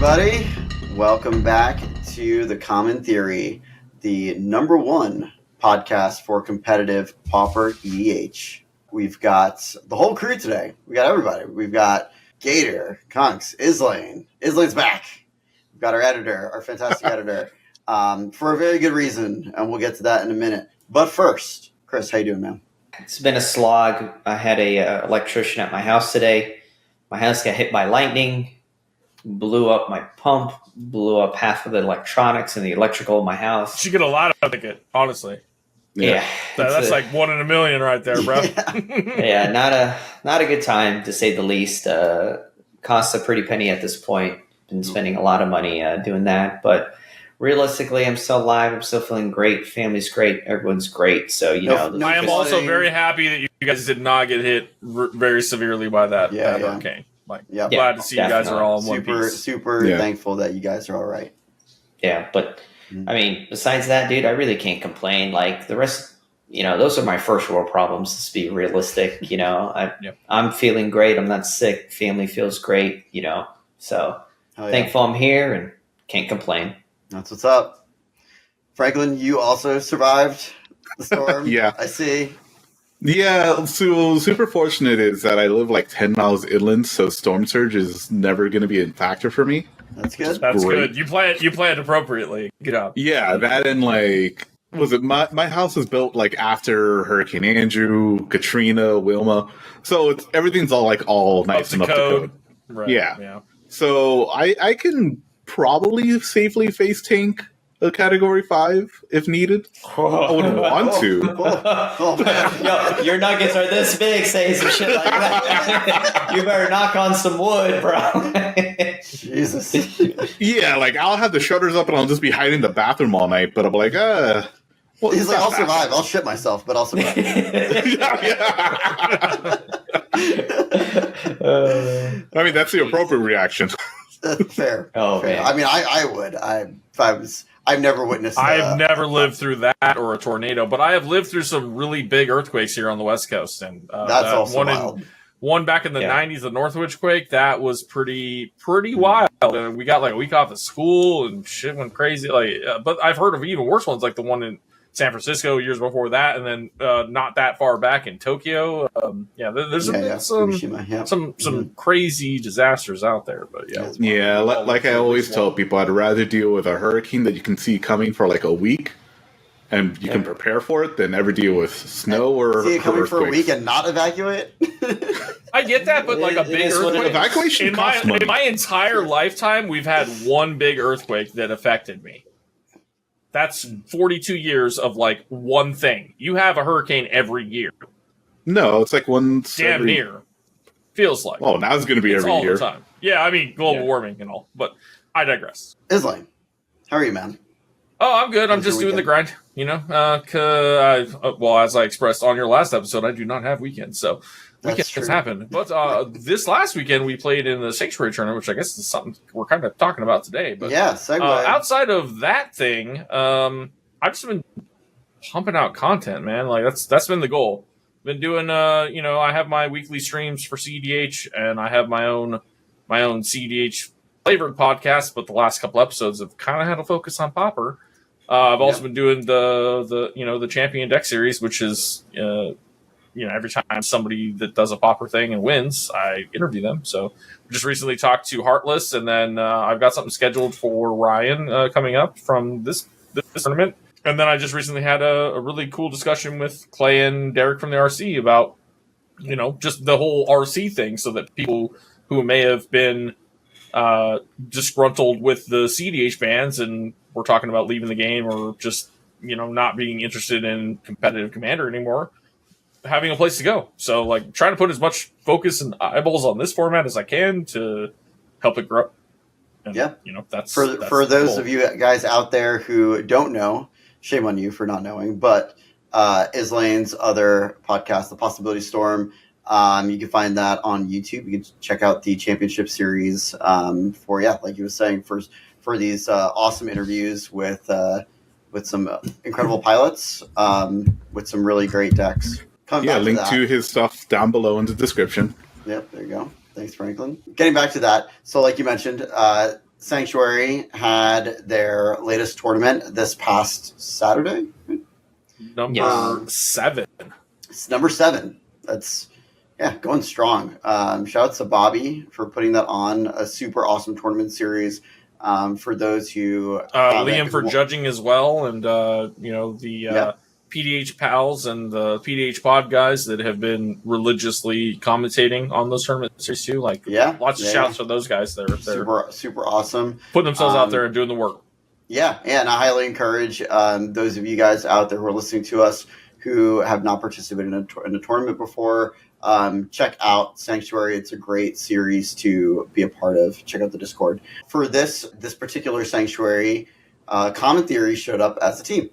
everybody. Welcome back to The Common Theory, the number one podcast for competitive Pauper EDH. We've got the whole crew today. We got everybody. We've got Gator, Kunx, Izlain. Izlain's back. We've got our editor, our fantastic editor, for a very good reason, and we'll get to that in a minute. But first, Chris, how you doing, man? It's been a slog. I had a electrician at my house today. My house got hit by lightning, blew up my pump, blew up half of the electronics and the electrical in my house. You should get a lot out of it, honestly. Yeah. That's like 1 in a million right there, bro. Yeah, not a good time, to say the least. Costs a pretty penny at this point. Been spending a lot of money doing that. But realistically, I'm still alive. I'm still feeling great. Family's great. Everyone's great. So, I am also very happy that you guys did not get hit very severely by that hurricane. Glad to see you guys are all in one piece. Super thankful that you guys are all right. Yeah, but I mean, besides that, dude, I really can't complain. Like the rest, those are my first world problems. Let's be realistic. I'm feeling great. I'm not sick. Family feels great. So thankful I'm here and can't complain. That's what's up. Franklin, you also survived the storm. Yeah, I see. Yeah, so super fortunate is that I live like 10 miles inland, so storm surge is never going to be a factor for me. That's good. That's good. You play it appropriately. Good job. Yeah, that and my house is built like after Hurricane Andrew, Katrina, Wilma, so everything's all nice and up to code. Right. Yeah. So I can probably safely face tank a Category 5 if needed. I wouldn't want to. Oh, man. Yo, your nuggets are this big, saying some shit like that. You better knock on some wood, bro. Jesus. Yeah, I'll have the shutters up and I'll just be hiding in the bathroom all night, but I'm like, well, he's like, I'll survive. I'll shit myself, but I'll survive. I mean, that's the appropriate reaction. Fair. Oh, fair. man. I mean, I would. I've never witnessed. I've never lived through that or a tornado, but I have lived through some really big earthquakes here on the West Coast, and that's also wild. One back in the 90s, the Northwich quake, that was pretty wild. We got like a week off of school and shit went crazy. But I've heard of even worse ones, like the one in San Francisco years before that, and then not that far back in Tokyo. There's some crazy disasters out there, but like I always tell people, I'd rather deal with a hurricane that you can see coming for like a week, and you can prepare for it, than ever deal with snow or see it coming earthquakes. For a week and not evacuate. I get that, but like a big earthquake, evacuation in my entire lifetime, we've had one big earthquake that affected me. That's 42 years of like one thing. You have a hurricane every year. No, it's like once damn near. Feels like. Oh, now it's going to be every all year. The time. Yeah, I mean global warming and all, but I digress. Izlain, how are you, man? Oh, I'm good. I'm just doing the grind. As I expressed on your last episode, I do not have weekends, so weekends happen. But this last weekend we played in the Sanctuary tournament, which I guess is something we're kind of talking about today. But outside of that thing, I've just been pumping out content, man. Like that's been the goal. Been doing I have my weekly streams for CDH, and I have my own CDH flavored podcast. But the last couple episodes have kind of had a focus on Pauper. I've also been doing the champion deck series, which is every time somebody that does a Pauper thing and wins, I interview them. So we just recently talked to Heartless, and then I've got something scheduled for Ryan coming up from this tournament. And then I just recently had a really cool discussion with Clay and Derek from the RC about, just the whole RC thing, so that people who may have been disgruntled with the CDH bans and we're talking about leaving the game or just, not being interested in competitive Commander anymore, having a place to go. So, trying to put as much focus and eyeballs on this format as I can to help it grow. And, that's for those of you guys out there who don't know, shame on you for not knowing, but Izlain's other podcast, The Possibility Storm, you can find that on YouTube. You can check out the championship series like you were saying, for these awesome interviews with some incredible pilots, with some really great decks. Link to his stuff down below in the description. Yep, there you go. Thanks, Franklin. Getting back to that, so like you mentioned, Sanctuary had their latest tournament this past Saturday. Number 7. It's number 7. That's going strong. Shout out to Bobby for putting that on. A super awesome tournament series. For those who Liam for judging as well, and the PDH pals and the PDH pod guys that have been religiously commentating on those tournament series too. Lots of shouts for those guys. They're super awesome, putting themselves out there and doing the work. Yeah, and I highly encourage those of you guys out there who are listening to us who have not participated in a tournament before. Check out Sanctuary. It's a great series to be a part of. Check out the Discord. For this particular Sanctuary, Common Theory showed up as a team.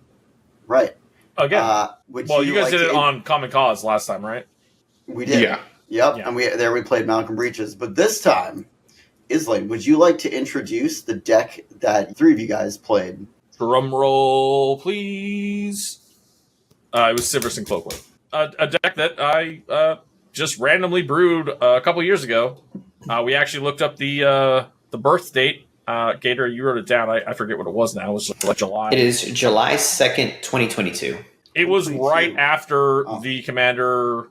Right. Again. You guys did it on Common Cause last time, right? We did. Yeah. Yep. Yeah. And we played Malcolm Breaches. But this time, Izlain, would you like to introduce the deck that 3 of you guys played? Drum roll, please. It was Sivriss and Cloakwood. A deck that I just randomly brewed a couple years ago. We actually looked up the birth date. Gator, you wrote it down. I forget what it was now. It was like July. It is July 2nd, 2022. It was right after the Commander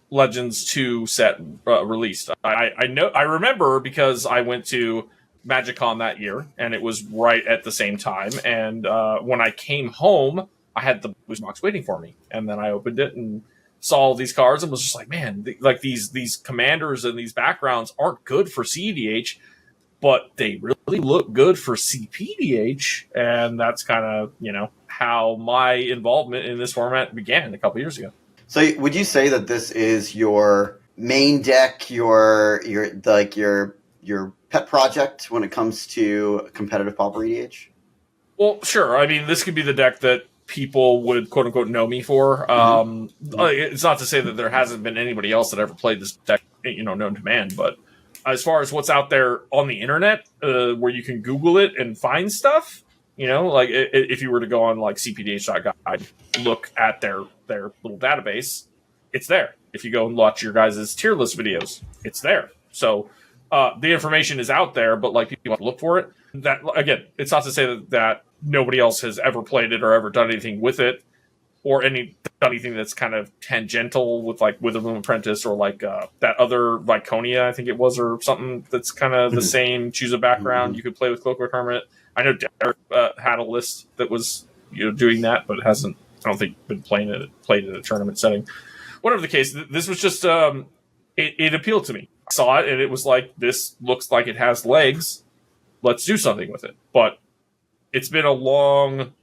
Legends 2 set released. I remember because I went to MagicCon that year, and it was right at the same time. And when I came home, I had the booster box waiting for me, and then I opened it and saw all these cards and was just like, man, these commanders and these backgrounds aren't good for CDH, but they really look good for CPDH, and that's kind of how my involvement in this format began a couple years ago. So, would you say that this is your main deck, your pet project when it comes to competitive Pauper EDH? Well, sure. I mean, this could be the deck that people would quote unquote know me for. It's not to say that there hasn't been anybody else that ever played this deck, known to man. But as far as what's out there on the internet, where you can Google it and find stuff, if you were to go on cpdh.guide, look at their little database, it's there. If you go and watch your guys' tier list videos, it's there. So the information is out there, but people have to look for it. That again, it's not to say that nobody else has ever played it or ever done anything with it, or done anything that's kind of tangential with Witherloom Apprentice or that other Viconia, I think it was, or something that's kind of the same. Choose a background. You could play with Cloakwood Hermit. I know Derek had a list that was doing that, but hasn't, I don't think, been played in a tournament setting. Whatever the case, this was just it appealed to me. I saw it and it was like, this looks like it has legs. Let's do something with it. But it's been a long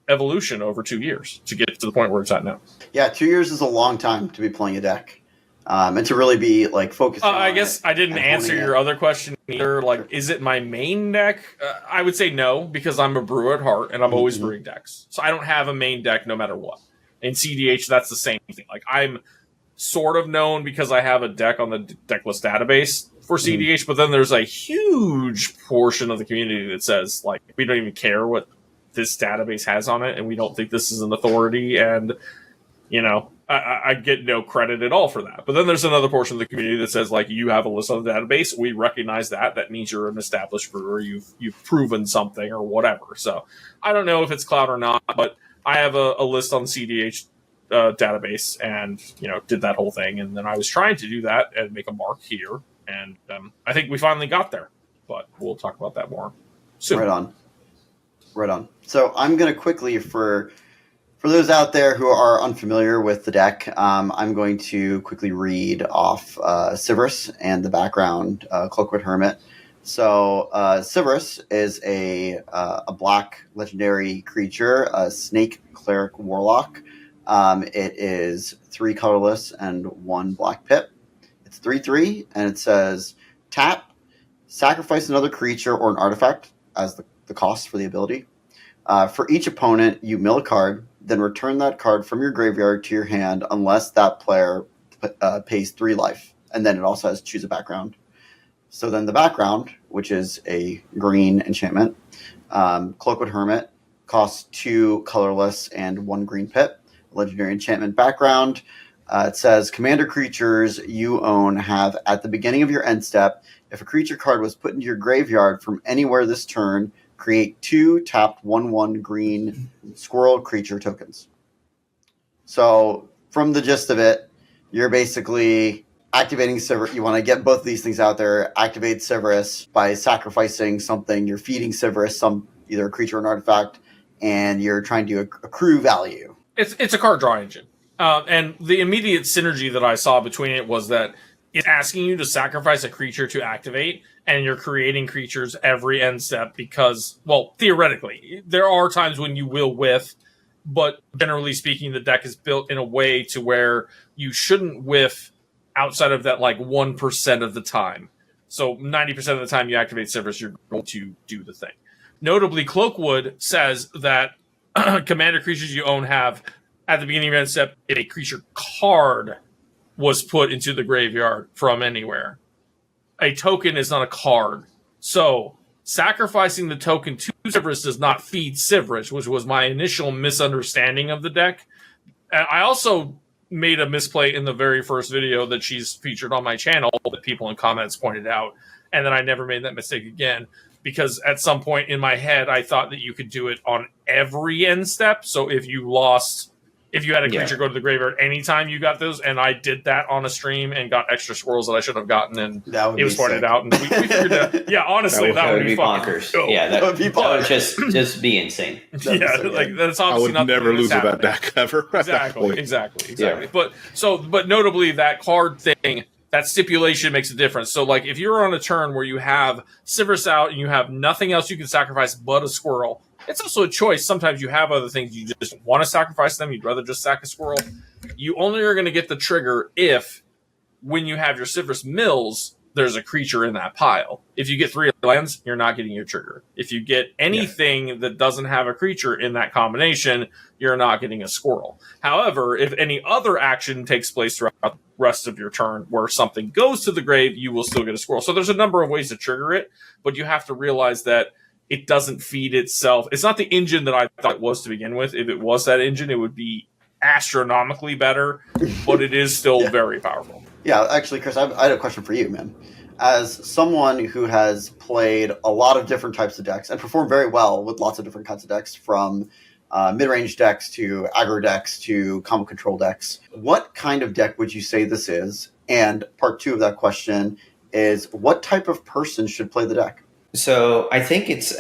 evolution over 2 years to get to the point where it's at now. Yeah, 2 years is a long time to be playing a deck. And to really be focused on I guess I didn't answer your other question either. Is it my main deck? I would say no, because I'm a brewer at heart and I'm always brewing decks. So I don't have a main deck no matter what. In CDH, that's the same thing. I'm sort of known because I have a deck on the decklist database for CDH, but then there's a huge portion of the community that says, we don't even care what this database has on it, and we don't think this is an authority, and, I get no credit at all for that. But then there's another portion of the community that says, you have a list on the database, we recognize that. That means you're an established brewer, you've proven something, or whatever. So I don't know if it's clout or not, but I have a list on the CDH database, and did that whole thing, and then I was trying to do that and make a mark here, and I think we finally got there, but we'll talk about that more soon. Right on. So I'm going to quickly, for those out there who are unfamiliar with the deck, I'm going to quickly read off Sivriss and the background, Cloakwood Hermit. So Sivriss is a black legendary creature, a snake cleric warlock. It is 3 colorless and 1 black pip. It's 3/3, and it says tap, sacrifice another creature or an artifact as the cost for the ability. For each opponent, you mill a card, then return that card from your graveyard to your hand unless that player pays 3 life. And then it also has choose a background. So then the background, which is a green enchantment, Cloakwood Hermit, costs 2 colorless and 1 green pip. Legendary enchantment background. It says, commander creatures you own have, at the beginning of your end step, if a creature card was put into your graveyard from anywhere this turn, create 2 tapped 1/1 green squirrel creature tokens. So, from the gist of it, you're basically activating Sivriss. You want to get both of these things out there. Activate Sivriss by sacrificing something. You're feeding Sivriss either a creature or an artifact, and you're trying to accrue value. It's a card draw engine. And the immediate synergy that I saw between it was that it's asking you to sacrifice a creature to activate, and you're creating creatures every end step because, well, theoretically, there are times when you will whiff, but generally speaking, the deck is built in a way to where you shouldn't whiff outside of that 1% of the time. So 90% of the time you activate Sivriss, you're going to do the thing. Notably, Cloakwood says that commander creatures you own have, at the beginning of your end step, if a creature card was put into the graveyard from anywhere. A token is not a card. So sacrificing the token to Sivriss does not feed Sivriss, which was my initial misunderstanding of the deck. I also made a misplay in the very first video that she's featured on my channel that people in comments pointed out, and then I never made that mistake again, because at some point in my head I thought that you could do it on every end step. So if you had a creature go to the graveyard anytime you got those, and I did that on a stream and got extra squirrels that I should have gotten, and it was pointed out, and we figured out. Yeah, honestly, that would be bonkers. Yeah, that would be bonkers. That would just be insane. That's obviously I would not never lose with that deck ever. Exactly. Yeah. But notably, that card thing, that stipulation makes a difference. So, if you're on a turn where you have Sivriss out and you have nothing else you can sacrifice but a squirrel, it's also a choice. Sometimes you have other things you just want to sacrifice them. You'd rather just sack a squirrel. You only are going to get the trigger if, when you have your Sivriss mills, there's a creature in that pile. If you get 3 lands, you're not getting your trigger. If you get anything that doesn't have a creature in that combination, you're not getting a squirrel. However, if any other action takes place throughout the rest of your turn where something goes to the grave, you will still get a squirrel. So there's a number of ways to trigger it, but you have to realize that it doesn't feed itself. It's not the engine that I thought it was to begin with. If it was that engine, it would be astronomically better, but it is still very powerful. Yeah, actually, Chris, I had a question for you, man. As someone who has played a lot of different types of decks and performed very well with lots of different kinds of decks, from mid-range decks to aggro decks to combo control decks, what kind of deck would you say this is? And part 2 of that question is, what type of person should play the deck? So I think it's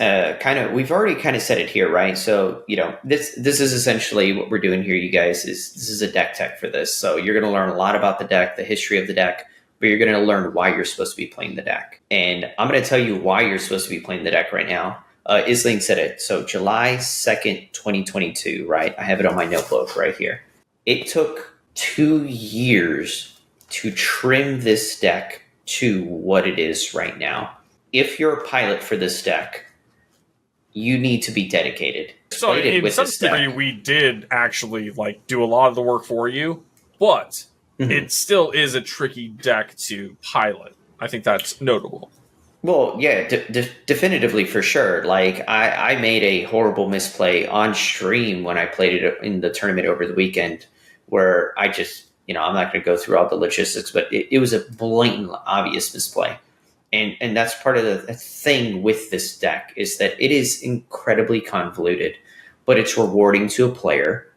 we've already kind of said it here, right? So, this is essentially what we're doing here, you guys, this is a deck tech for this. So you're going to learn a lot about the deck, the history of the deck, but you're going to learn why you're supposed to be playing the deck. And I'm going to tell you why you're supposed to be playing the deck right now. Izlain said it. So July 2nd, 2022, right? I have it on my notebook right here. It took 2 years to trim this deck to what it is right now. If you're a pilot for this deck, you need to be dedicated. So in some degree, we did actually do a lot of the work for you, but it still is a tricky deck to pilot. I think that's notable. Well, yeah, definitively for sure. I made a horrible misplay on stream when I played it in the tournament over the weekend, where I just, I'm not going to go through all the logistics, but it was a blatant, obvious misplay. And that's part of the thing with this deck, is that it is incredibly convoluted, but it's rewarding to a player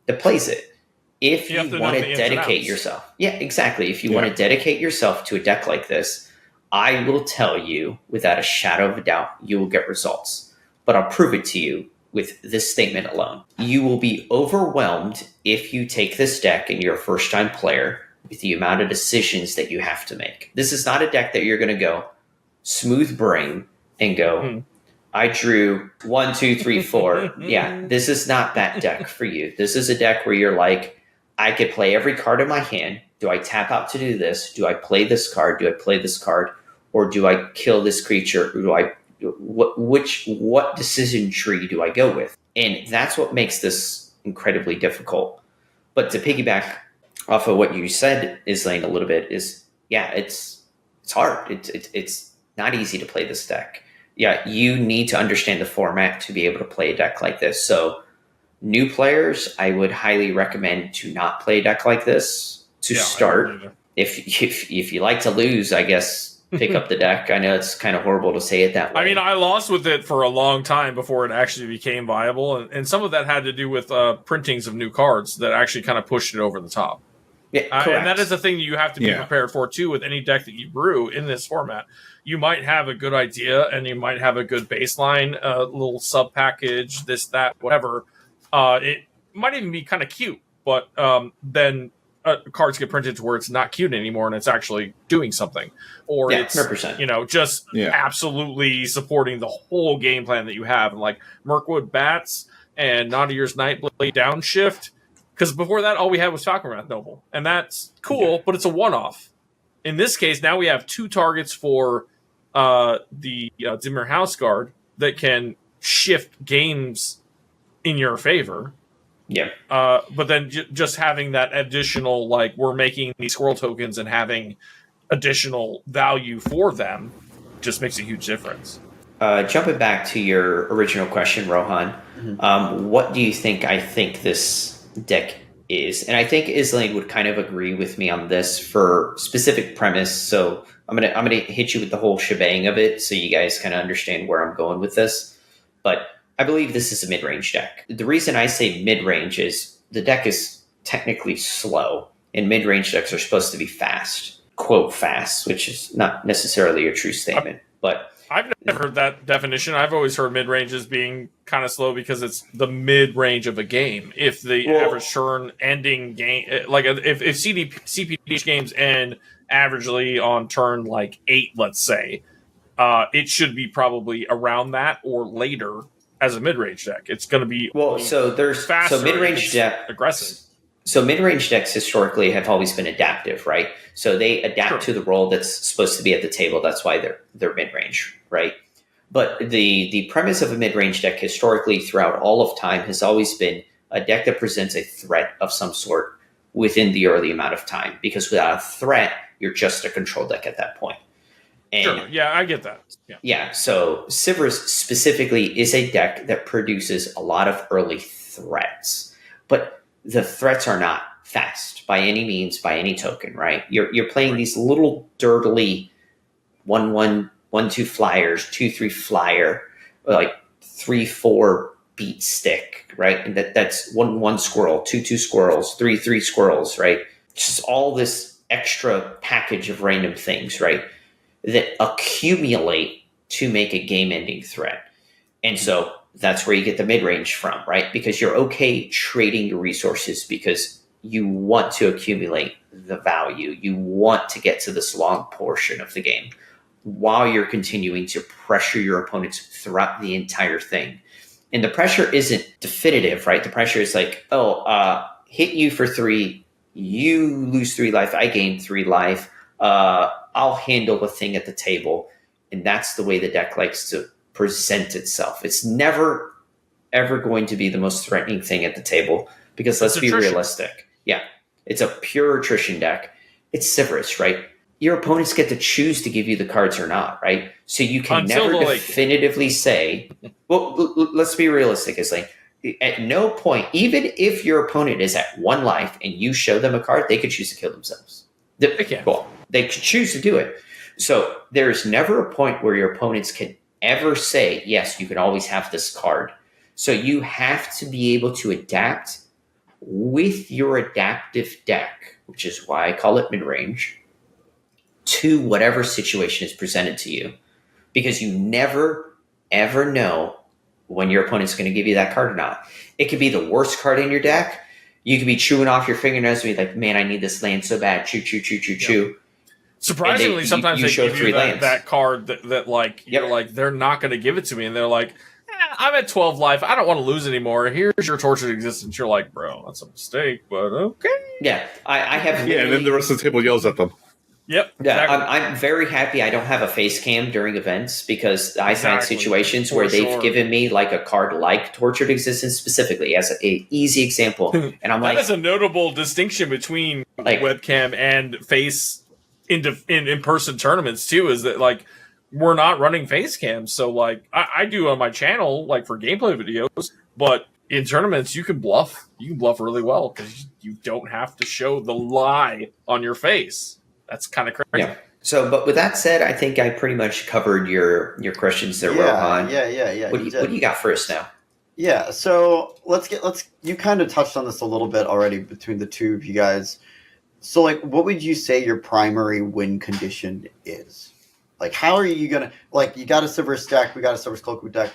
that plays it. If you want to dedicate yourself. Yeah, exactly. If you want to dedicate yourself to a deck like this, I will tell you without a shadow of a doubt, you will get results. But I'll prove it to you with this statement alone. You will be overwhelmed if you take this deck and you're a first-time player with the amount of decisions that you have to make. This is not a deck that you're going to go smooth brain and go, I drew 1, 2, 3, 4. Yeah, this is not that deck for you. This is a deck where you're like, I could play every card in my hand. Do I tap out to do this? Do I play this card? Do I play this card? Or do I kill this creature? Or do I what decision tree do I go with? And that's what makes this incredibly difficult. But to piggyback off of what you said, Izlain, a little bit, is it's hard. It's not easy to play this deck. Yeah, you need to understand the format to be able to play a deck like this. So New players, I would highly recommend to not play a deck like this to start. If you like to lose, I guess pick up the deck. I know it's kind of horrible to say it that way. I mean, I lost with it for a long time before it actually became viable, and some of that had to do with printings of new cards that actually kind of pushed it over the top. Yeah, and that is the thing that you have to be prepared for, too, with any deck that you brew in this format. You might have a good idea, and you might have a good baseline, little sub-package, this, that, whatever. It might even be kind of cute, but then cards get printed to where it's not cute anymore, and it's actually doing something. Or it's 100%. Just absolutely supporting the whole game plan that you have. And like Mirkwood Bats and Nadier's Nightblade Downshift. Because before that, all we had was Falconwrath Noble. And that's cool, but it's a one-off. In this case, now we have 2 targets for the Dimir House Guard that can shift games in your favor. Yeah. But then just having that additional, like, we're making these squirrel tokens and having additional value for them just makes a huge difference. Jumping back to your original question, Rohan, what do you think I think this deck is? And I think Izlain would kind of agree with me on this for specific premise. So I'm gonna hit you with the whole shebang of it, so you guys kind of understand where I'm going with this. But I believe this is a mid-range deck. The reason I say mid-range is the deck is technically slow, and mid-range decks are supposed to be fast, quote fast, which is not necessarily a true statement. But I've never heard that definition. I've always heard mid-range as being kind of slow because it's the mid-range of a game. If the average turn ending game, like if CPDH games end averagely on turn like 8, let's say, it should be probably around that or later as a mid-range deck. It's going to be faster. So mid-range deck aggressive. So mid-range decks historically have always been adaptive, right? So they adapt to the role that's supposed to be at the table. That's why they're mid-range, right? But the premise of a mid-range deck historically throughout all of time has always been a deck that presents a threat of some sort within the early amount of time. Because without a threat, you're just a control deck at that point. And yeah, I get that. Yeah, so Sivriss specifically is a deck that produces a lot of early threats. But the threats are not fast by any means, by any token, right? You're playing these little dirtily 1/1, 1/2 flyers, 2/3 flyer, like 3/4 beat stick, right? And that's 1/1 squirrel, 2/2 squirrels, 3/3 squirrels, right? Just all this extra package of random things, right? That accumulate to make a game-ending threat. And so that's where you get the mid-range from, right? Because you're okay trading your resources because you want to accumulate the value. You want to get to this long portion of the game while you're continuing to pressure your opponents throughout the entire thing. And the pressure isn't definitive, right? The pressure is like, hit you for 3, you lose 3 life, I gain 3 life, I'll handle the thing at the table. And that's the way the deck likes to present itself. It's never, ever going to be the most threatening thing at the table because let's be realistic. Yeah, it's a pure attrition deck. It's Sivriss, right? Your opponents get to choose to give you the cards or not, right? So you can never definitively say, well, let's be realistic, Izlain. At no point, even if your opponent is at 1 life and you show them a card, they could choose to kill themselves. They can. Well, they could choose to do it. So there's never a point where your opponents can ever say, yes, you can always have this card. So you have to be able to adapt with your adaptive deck, which is why I call it mid-range, to whatever situation is presented to you. Because you never, ever know when your opponent's going to give you that card or not. It could be the worst card in your deck. You could be chewing off your fingernails and be like, man, I need this land so bad. Chew, chew, chew, chew, chew. Surprisingly, sometimes they give you that card that like, you're like, they're not going to give it to me. And they're like, I'm at 12 life. I don't want to lose anymore. Here's your tortured existence. You're like, bro, that's a mistake, but okay. Yeah, I have. Yeah, and then the rest of the table yells at them. Yep. Yeah, exactly. I'm very happy I don't have a face cam during events because I've had situations where they've given me like a card like Tortured Existence specifically as an easy example. And I'm like, that is a notable distinction between like webcam and face in-person tournaments too, is that like we're not running face cams. So like I do on my channel like for gameplay videos, but in tournaments, you can bluff. You can bluff really well because you don't have to show the lie on your face. That's kind of crazy. Yeah. So, but with that said, I think I pretty much covered your questions there, Rohan. Yeah. What do you got for us now? Yeah, so you kind of touched on this a little bit already between the two of you guys. So, like, what would you say your primary win condition is? Like, how are you gonna, like, you got a Sivriss deck, we got a Sivriss Cloakwood deck.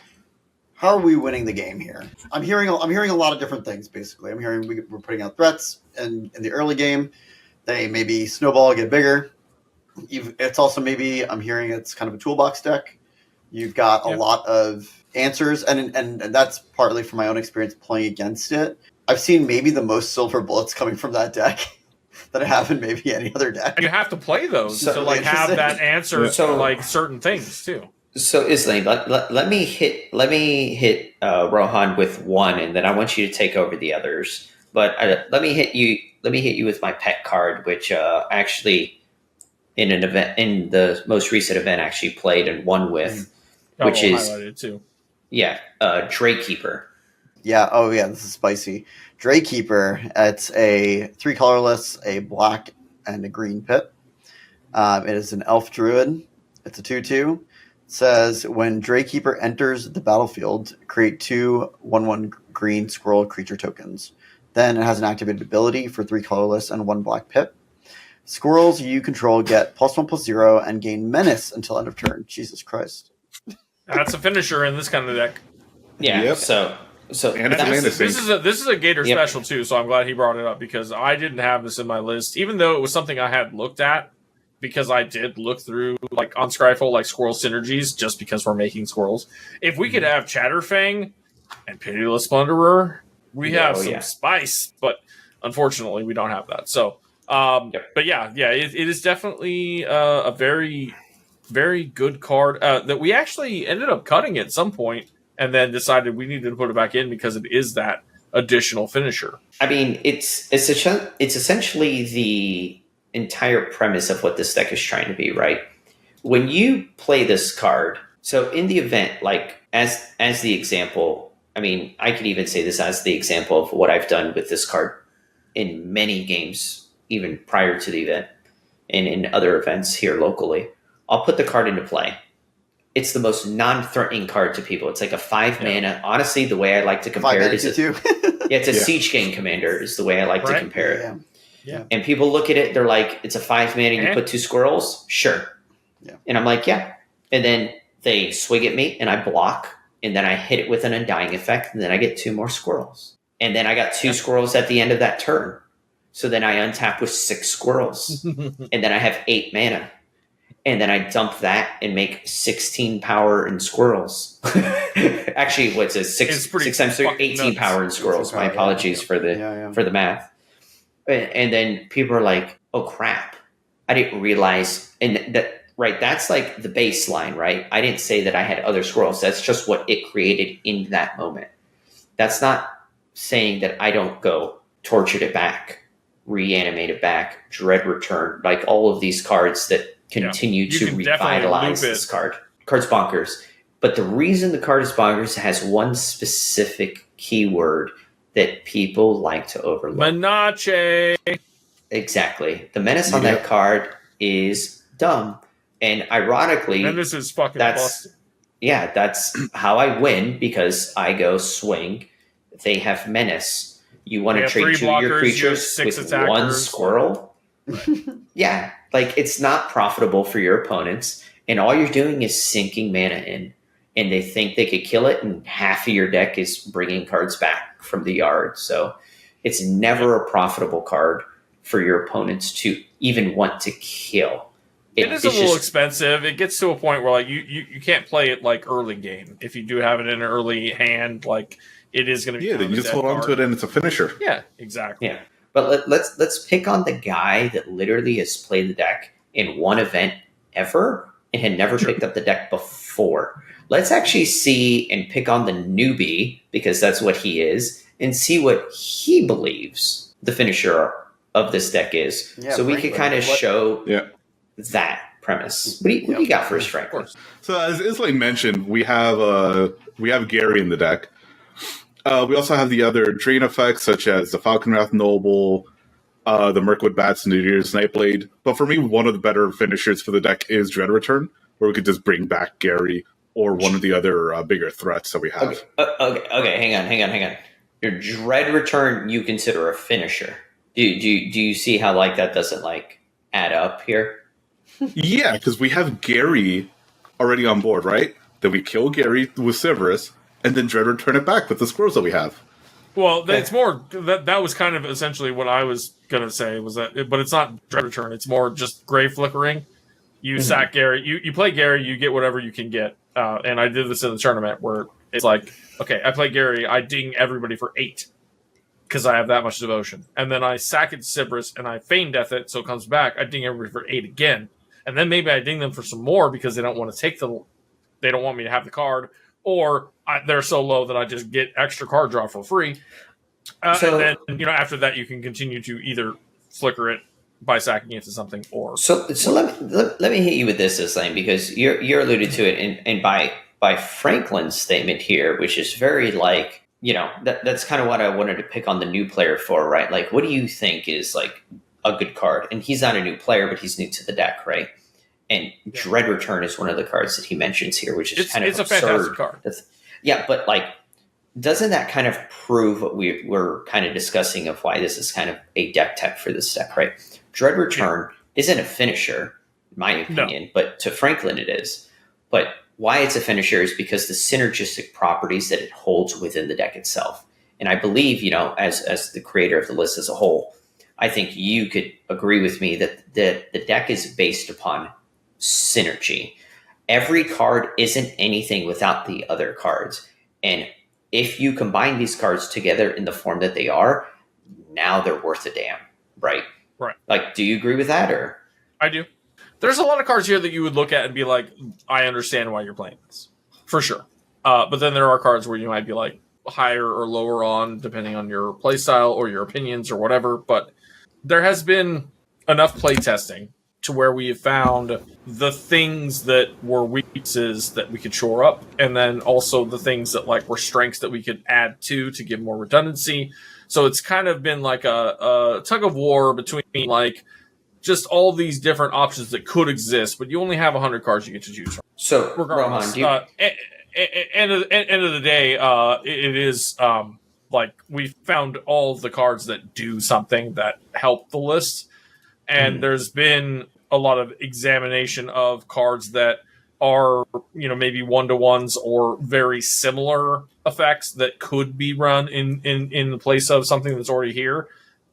How are we winning the game here? I'm hearing a lot of different things. Basically, I'm hearing we're putting out threats, and in the early game, they maybe snowball, get bigger. It's also maybe I'm hearing it's kind of a toolbox deck. You've got a lot of answers, and that's partly from my own experience playing against it. I've seen maybe the most silver bullets coming from that deck that I have in maybe any other deck. You have to play those to like have that answer to like certain things too. So Izlain, let me hit Rohan with one, and then I want you to take over the others. But let me hit you with my pet card, which actually in an event in the most recent event actually played and won with, which is highlighted too. Yeah, Draykeeper. Yeah. Oh yeah, this is spicy. Draykeeper. It's a 3 colorless, a black and a green pit. It is an elf druid. It's a 2/2. It says when Draykeeper enters the battlefield, create 2 1/1 green squirrel creature tokens. Then it has an activated ability for 3 colorless and 1 black pit. Squirrels you control get +1/+0 and gain menace until end of turn. Jesus Christ. That's a finisher in this kind of deck. Yeah. Yep. So and this is a Gator special too. So I'm glad he brought it up because I didn't have this in my list, even though it was something I had looked at. Because I did look through like on Scryfall like squirrel synergies, just because we're making squirrels. If we could have Chatterfang and Pitiless Plunderer, we have some spice, but unfortunately we don't have that. So, but it is definitely a very, very good card that we actually ended up cutting at some point and then decided we needed to put it back in because it is that additional finisher. I mean, it's essentially the entire premise of what this deck is trying to be, right? When you play this card, so in the event, like as the example, I mean, I could even say this as the example of what I've done with this card in many games, even prior to the event, and in other events here locally. I'll put the card into play. It's the most non-threatening card to people. It's like a 5 mana. Honestly, the way I like to compare it is it's a Siege Gang Commander is the way I like to compare it. Yeah. And people look at it, they're like, it's a 5 mana, you put 2 squirrels? Sure. Yeah. And I'm like, yeah. And then they swing at me and I block, and then I hit it with an Undying Effect, and then I get 2 more squirrels. And then I got 2 squirrels at the end of that turn. So then I untap with 6 squirrels. And then I have 8 mana. And then I dump that and make 16 power in squirrels. Actually, what's it? 6 times 3? 18 power in squirrels. My apologies for the math. And then people are like, oh crap, I didn't realize. And that's like the baseline, right? I didn't say that I had other squirrels. That's just what it created in that moment. That's not saying that I don't go Tortured It Back, Reanimate It Back, Dread Return, like all of these cards that continue to revitalize this card. Card's bonkers. But the reason the card is bonkers has one specific keyword that people like to overlook. Menace. Exactly. The menace on that card is dumb. And ironically, Menace is fucking busted. Yeah, that's how I win because I go swing. They have menace. You want to trade 2 of your creatures with attackers. 1 squirrel? Yeah. Like, it's not profitable for your opponents. And all you're doing is sinking mana in. And they think they could kill it, and half of your deck is bringing cards back from the yard. So it's never a profitable card for your opponents to even want to kill. It is a little expensive. It gets to a point where like you can't play it like early game. If you do have it in an early hand, like it is going to be then you just hold on to it and it's a finisher. Yeah, exactly. Yeah, but let's pick on the guy that literally has played the deck in one event ever and had never picked up the deck before. Let's actually see and pick on the newbie, because that's what he is, and see what he believes the finisher of this deck is. Yeah, so we could kind of show that premise. What do you got for us, Frank? So as Izlain mentioned, we have Gary in the deck. We also have the other drain effects, such as the Falconwrath Noble, the Mirkwood Bats, and the New Year's Nightblade. But for me, one of the better finishers for the deck is Dread Return, where we could just bring back Gary or one of the other bigger threats that we have. Okay, hang on. Your Dread Return you consider a finisher. Do you see how like that doesn't like add up here? Yeah, because we have Gary already on board, right? Then we kill Gary with Sivriss, and then Dread Return it back with the squirrels that we have. Well, it's more that was kind of essentially what I was gonna say was that, but it's not Dread Return. It's more just Grave Flickering. You sack Gary, you play Gary, you get whatever you can get. And I did this in the tournament where it's like, okay, I play Gary, I ding everybody for 8 because I have that much devotion, and then I sack it to Sivriss and I feign death it, so it comes back. I ding everybody for 8 again, and then maybe I ding them for some more because they don't want to they don't want me to have the card. Or they're so low that I just get extra card draw for free. And then, after that, you can continue to either flicker it by sacking it to something or... So let me hit you with this, Izlain, because you're alluded to it, and by Franklin's statement here, which is very like, that's kind of what I wanted to pick on the new player for, right? Like, what do you think is like a good card? And he's not a new player, but he's new to the deck, right? And Dread Return is one of the cards that he mentions here, which is kind of absurd. It's a fantastic card. But like, doesn't that kind of prove what we're kind of discussing of why this is kind of a deck tech for this deck, right? Dread Return isn't a finisher, in my opinion, but to Franklin it is. But why it's a finisher is because the synergistic properties that it holds within the deck itself. And I believe, as the creator of the list as a whole, I think you could agree with me that the deck is based upon synergy. Every card isn't anything without the other cards. And if you combine these cards together in the form that they are, now they're worth a damn, right? Right. Like, do you agree with that, or? I do. There's a lot of cards here that you would look at and be like, I understand why you're playing this. For sure. But then there are cards where you might be like higher or lower on, depending on your play style or your opinions or whatever. But there has been enough play testing to where we have found the things that were weaknesses that we could shore up, and then also the things that like were strengths that we could add to give more redundancy. So it's kind of been like a tug of war between like just all these different options that could exist, but you only have 100 cards you get to choose from. So regardless, end of the day, it is like we found all of the cards that do something that help the list, and there's been a lot of examination of cards that are, maybe 1-to-1s or very similar effects that could be run in the place of something that's already here.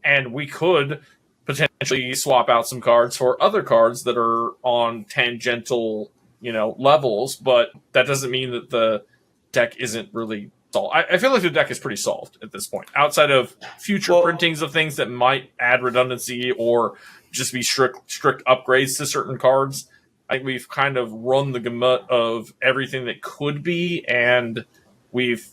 And we could potentially swap out some cards for other cards that are on tangential, levels, but that doesn't mean that the deck isn't really solved. I feel like the deck is pretty solved at this point, outside of future printings of things that might add redundancy or just be strict upgrades to certain cards. I think we've kind of run the gamut of everything that could be, and we've,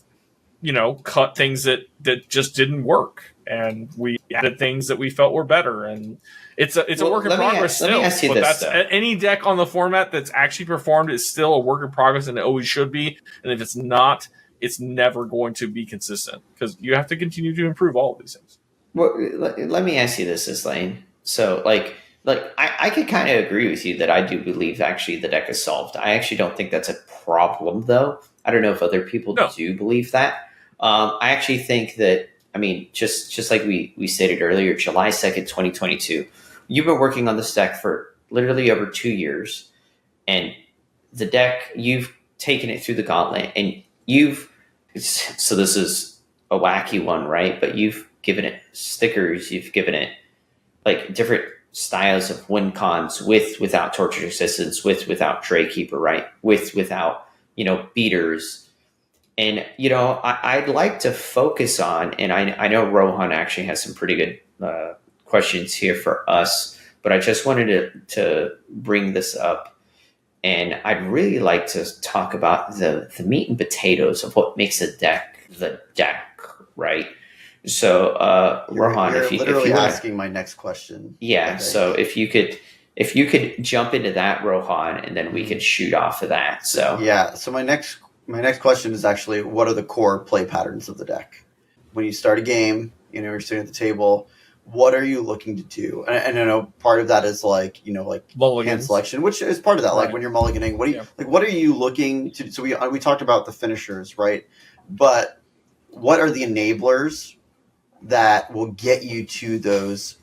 cut things that just didn't work, and we added things that we felt were better. And it's a work in progress still. But that's any deck on the format that's actually performed is still a work in progress, and it always should be. And if it's not, it's never going to be consistent because you have to continue to improve all of these things. Well, let me ask you this, Izlain. So, I could kind of agree with you that I do believe actually the deck is solved. I actually don't think that's a problem, though. I don't know if other people do believe that. I actually think that, just like we stated earlier, July 2nd, 2022, you've been working on this deck for literally over 2 years, and the deck, you've taken it through the gauntlet, and so this is a wacky one, right? But you've given it stickers, you've given it like different styles of win cons without Tortured Existence, without Draykeeper, right? Without, beaters. And, I'd like to focus on, and I know Rohan actually has some pretty good questions here for us, but I just wanted to bring this up. And I'd really like to talk about the meat and potatoes of what makes a deck the deck, right? So, Rohan, if you literally asking my next question. Yeah. So if you could jump into that, Rohan, and then we could shoot off of that. So yeah. So my next my next question is actually, what are the core play patterns of the deck? When you start a game, you're sitting at the table, what are you looking to do? And I know part of that is like Mulligans. Hand selection, which is part of that. Right. Like when you're mulliganing, what are you looking to do? So we talked about the finishers, right? But what are the enablers that will get you to those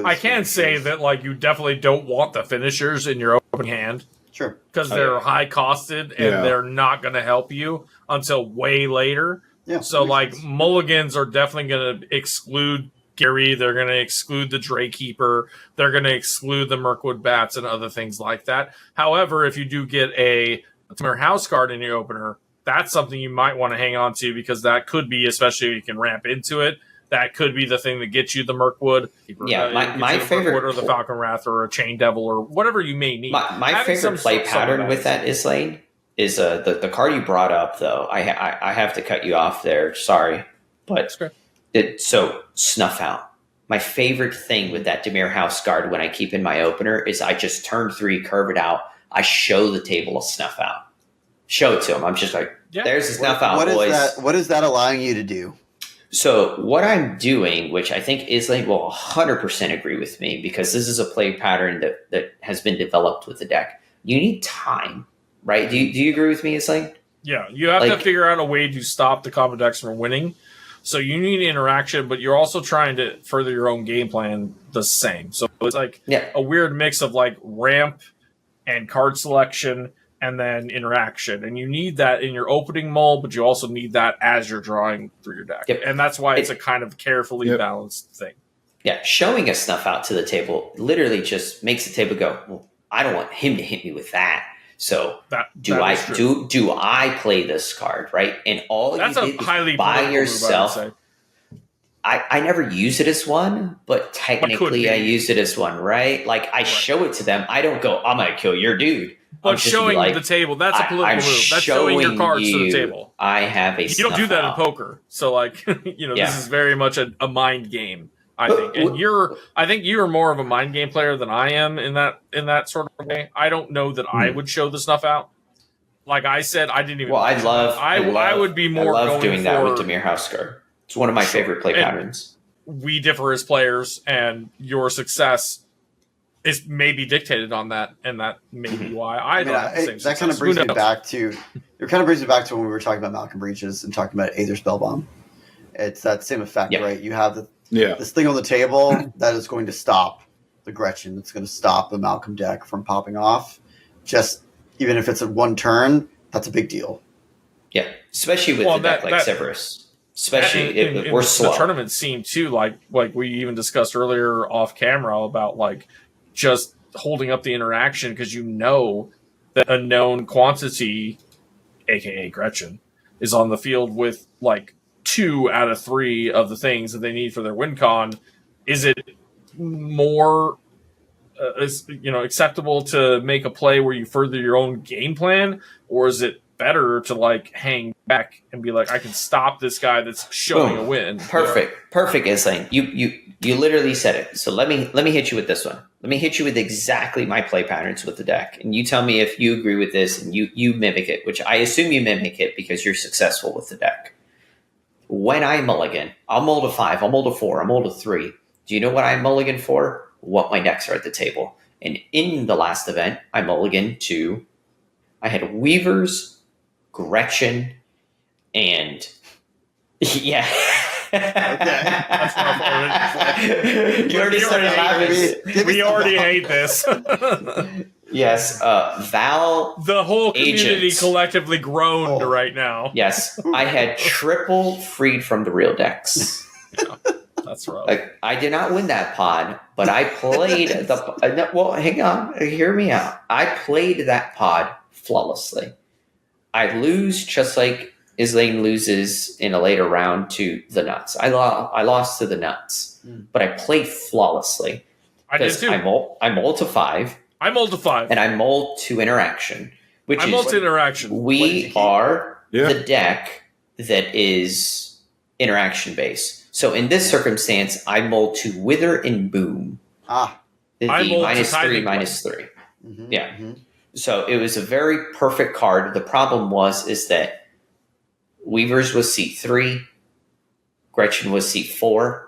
I can say that like you definitely don't want the finishers in your open hand. Sure. Because they're high costed and they're not going to help you until way later. Yeah. So like sense. Mulligans are definitely going to exclude Gary. They're going to exclude the Drakekeeper. They're going to exclude the Mirkwood Bats and other things like that. However, if you do get a Timber House card in your opener, that's something you might want to hang on to because that could be, especially if you can ramp into it, that could be the thing that gets you the Mirkwood. Yeah, my favorite... Mirkwood or the Falcon Wrath or a Chain Devil or whatever you may need. My favorite play pattern with that, Izlain, is the card you brought up, though. I have to cut you off there. Sorry. But so Snuff Out. My favorite thing with that Dimir House card when I keep in my opener is I just turn 3, curve it out. I show the table a Snuff Out. Show it to them. I'm just like, there's a Snuff Out, boys. What is that allowing you to do? So what I'm doing, which I think Izlain will 100% agree with me, because this is a play pattern that has been developed with the deck. You need time, right? Do you agree with me, Izlain? Yeah, you have to figure out a way to stop the combo decks from winning. So you need interaction, but you're also trying to further your own game plan the same. So it's like a weird mix of like ramp and card selection and then interaction. And you need that in your opening mull, but you also need that as you're drawing through your deck. Yep. And that's why it's a kind of carefully balanced thing. Yeah, showing a Snuff Out to the table literally just makes the table go, well, I don't want him to hit me with that. So do I play this card, right? And all that's you did was by yourself. I never use it as one, but technically I use it as one, right? Like I show it to them. I don't go, I'm going to kill your dude. But showing the table, that's a political move. That's showing your cards to the table. I have a You don't do that in poker. So like, this is very much a mind game, I think. And I think you're more of a mind game player than I am in that sort of way. I don't know that I would show the Snuff Out. Like I said, I didn't even. Well, I would be more. I love doing that with Dimir House card. It's one of my favorite play patterns. We differ as players, and your success is maybe dictated on that, and that may be why I don't have the same success. That kind of brings me back to. It kind of brings me back to when we were talking about Malcolm Breaches and talking about Aether Spellbomb. It's that same effect, right? You have this thing on the table that is going to stop the Gretchen. It's going to stop the Malcolm deck from popping off. Just even if it's a one turn, that's a big deal. Yeah, especially with a deck like Sivriss. Especially if we're slow. The tournament scene too, like we even discussed earlier off camera about like just holding up the interaction because you know that a known quantity, aka Gretchen, is on the field with like 2 out of 3 of the things that they need for their win con. Is it more acceptable to make a play where you further your own game plan, or is it better to like hang back and be like, I can stop this guy that's showing a win? Perfect Izlain. You literally said it. So let me hit you with this one. Let me hit you with exactly my play patterns with the deck, and you tell me if you agree with this and you mimic it, which I assume you mimic it because you're successful with the deck. When I mulligan, I'll mull to 5, I'll mull to 4, I'll mull to 3. Do you know what I mulligan for? What my decks are at the table. And in the last event, I mulligan to, I had Weavers, Gretchen, and okay. That's you already started laughing. We already hate this. Yes, Val. The whole community collectively groaned right now. Yes, I had triple freed from the real decks. Yeah, that's right. Like I did not win that pod, but I played the. Well, hang on, hear me out. I played that pod flawlessly. I lose just like Izlain loses in a later round to the Nuts. I lost to the Nuts, but I played flawlessly. I did too. I mulled to 5. I mulled to 5. And I mulled to interaction. I mulled to interaction. We are the deck that is interaction based. So in this circumstance, I mulled to Wither and Boom. I mulled -3, -3. Mm-hmm, yeah. Mm-hmm. So it was a very perfect card. The problem is that Weavers was seat 3, Gretchen was seat 4,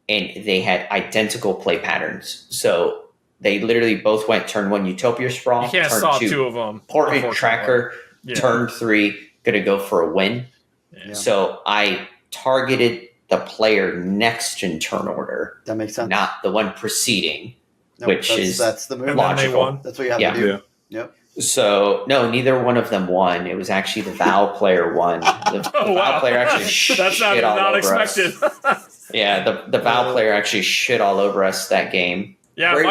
and they had identical play patterns. So they literally both went turn 1 Utopia Sprawl, you can't turn stop 2 two of them. Portent Tracker, turn 3 gonna go for a win. Yeah. So I targeted the player next in turn order. That makes sense. Not the one preceding, that's the move. logical. That's what you have to do. Yep. So no, neither one of them won. It was actually the Val player won. The Val player actually shit all not over expected. us. Yeah, the Val player actually shit all over us that game. Yeah, Very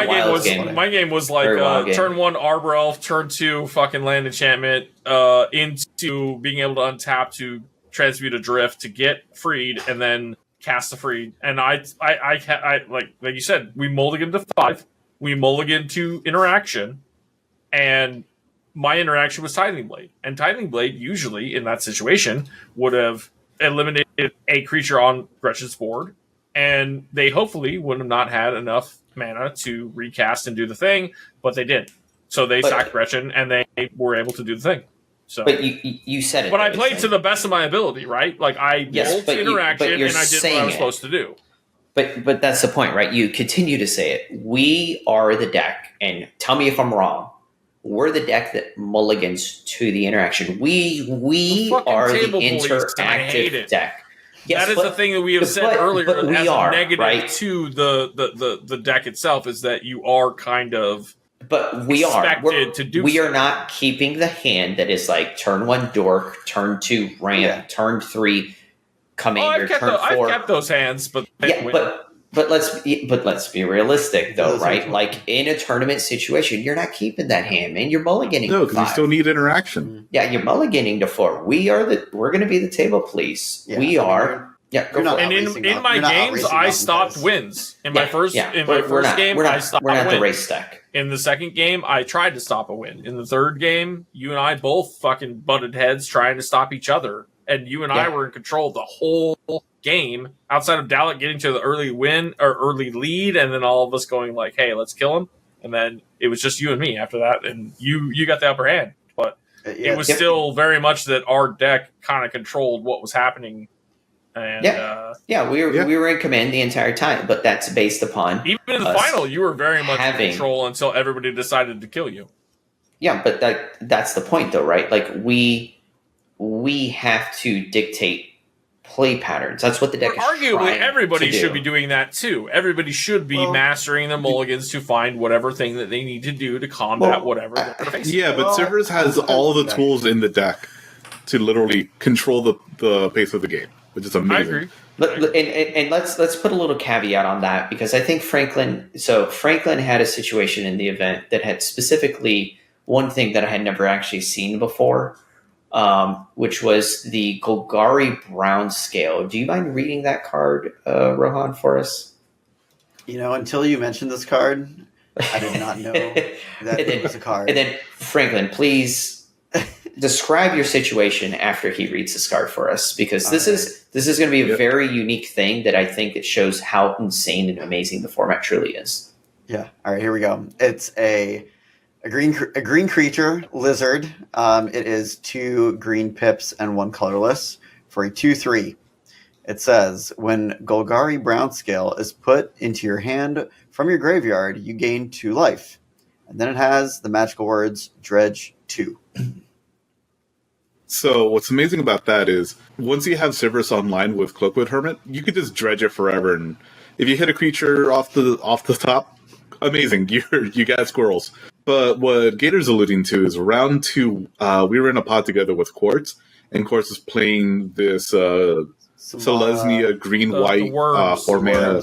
my game was like turn 1 Arbor Elf, turn 2 fucking land enchantment, into being able to untap to transmute Adrift to get freed, and then cast a freed. And I like you said, we mulligan to 5, we mulligan to interaction, and my interaction was Tithing Blade. And Tithing Blade usually in that situation would have eliminated a creature on Gretchen's board, and they hopefully would have not had enough mana to recast and do the thing, but they did. So they sacked Gretchen, and they were able to do the thing. So, but you said it. But I played to the best of my ability, right? Like I rolled interaction, and I did what I was supposed to do. But that's the point, right? You continue to say it. We are the deck, and tell me if I'm wrong. We're the deck that mulligans to the interaction. We are the interactive deck. Yes, that is the thing that we have said earlier as a negative right? to the deck itself, is that you are kind of but we are not keeping the hand that is like turn 1 Dork, turn 2 Ramp, turn 3 Commander, turn 4. I've kept those hands, but let's be realistic though, right? Like in a tournament situation, you're not keeping that hand, man. You're mulliganing. No, because you still need interaction. Yeah, you're mulliganing to 4. We're going to be the table police. Yeah, we are. Yeah, go for and in my games, I stopped wins. In my first game, I stopped we're not a win. the race deck. In the second game, I tried to stop a win. In the third game, you and I both fucking butted heads trying to stop each other. And you and I were in control of the whole game, outside of Dalek getting to the early win or early lead, and then all of us going like, hey, let's kill him. And then it was just you and me after that, and you got the upper hand. But it was still very much that our deck kind of controlled what was happening. And, we were in command the entire time, but that's based upon even in the final, you were very much in control until everybody decided to kill you. Yeah, but that's the point, though, right? Like we have to dictate play patterns. That's what the deck is arguably everybody should be doing that too. Everybody should be mastering their mulligans to find whatever thing that they need to do to combat whatever they're facing. Yeah, but Sivriss has all the tools in the deck to literally control the pace of the game, which is amazing. I agree. And let's put a little caveat on that, because I think Franklin had a situation in the event that had specifically one thing that I had never actually seen before, which was the Golgari Brown scale. Do you mind reading that card, Rohan, for us? Until you mentioned this card, I did not know that it was a card. And then, Franklin, please describe your situation after he reads this card for us, because this is going to be a very unique thing that I think it shows how insane and amazing the format truly is. Yeah. All right, here we go. It's a green creature, lizard. It is 2 green pips and 1 colorless for a 2/3. It says, when Golgari Brown Scale is put into your hand from your graveyard, you gain 2 life. And then it has the magical words, Dredge 2. So what's amazing about that is once you have Sivriss online with Cloakwood Hermit, you could just dredge it forever. And if you hit a creature off the top, amazing, you got squirrels. But what Gator's alluding to is round 2, we were in a pod together with Quartz, and Quartz is playing this Selesnya green-white 4 mana.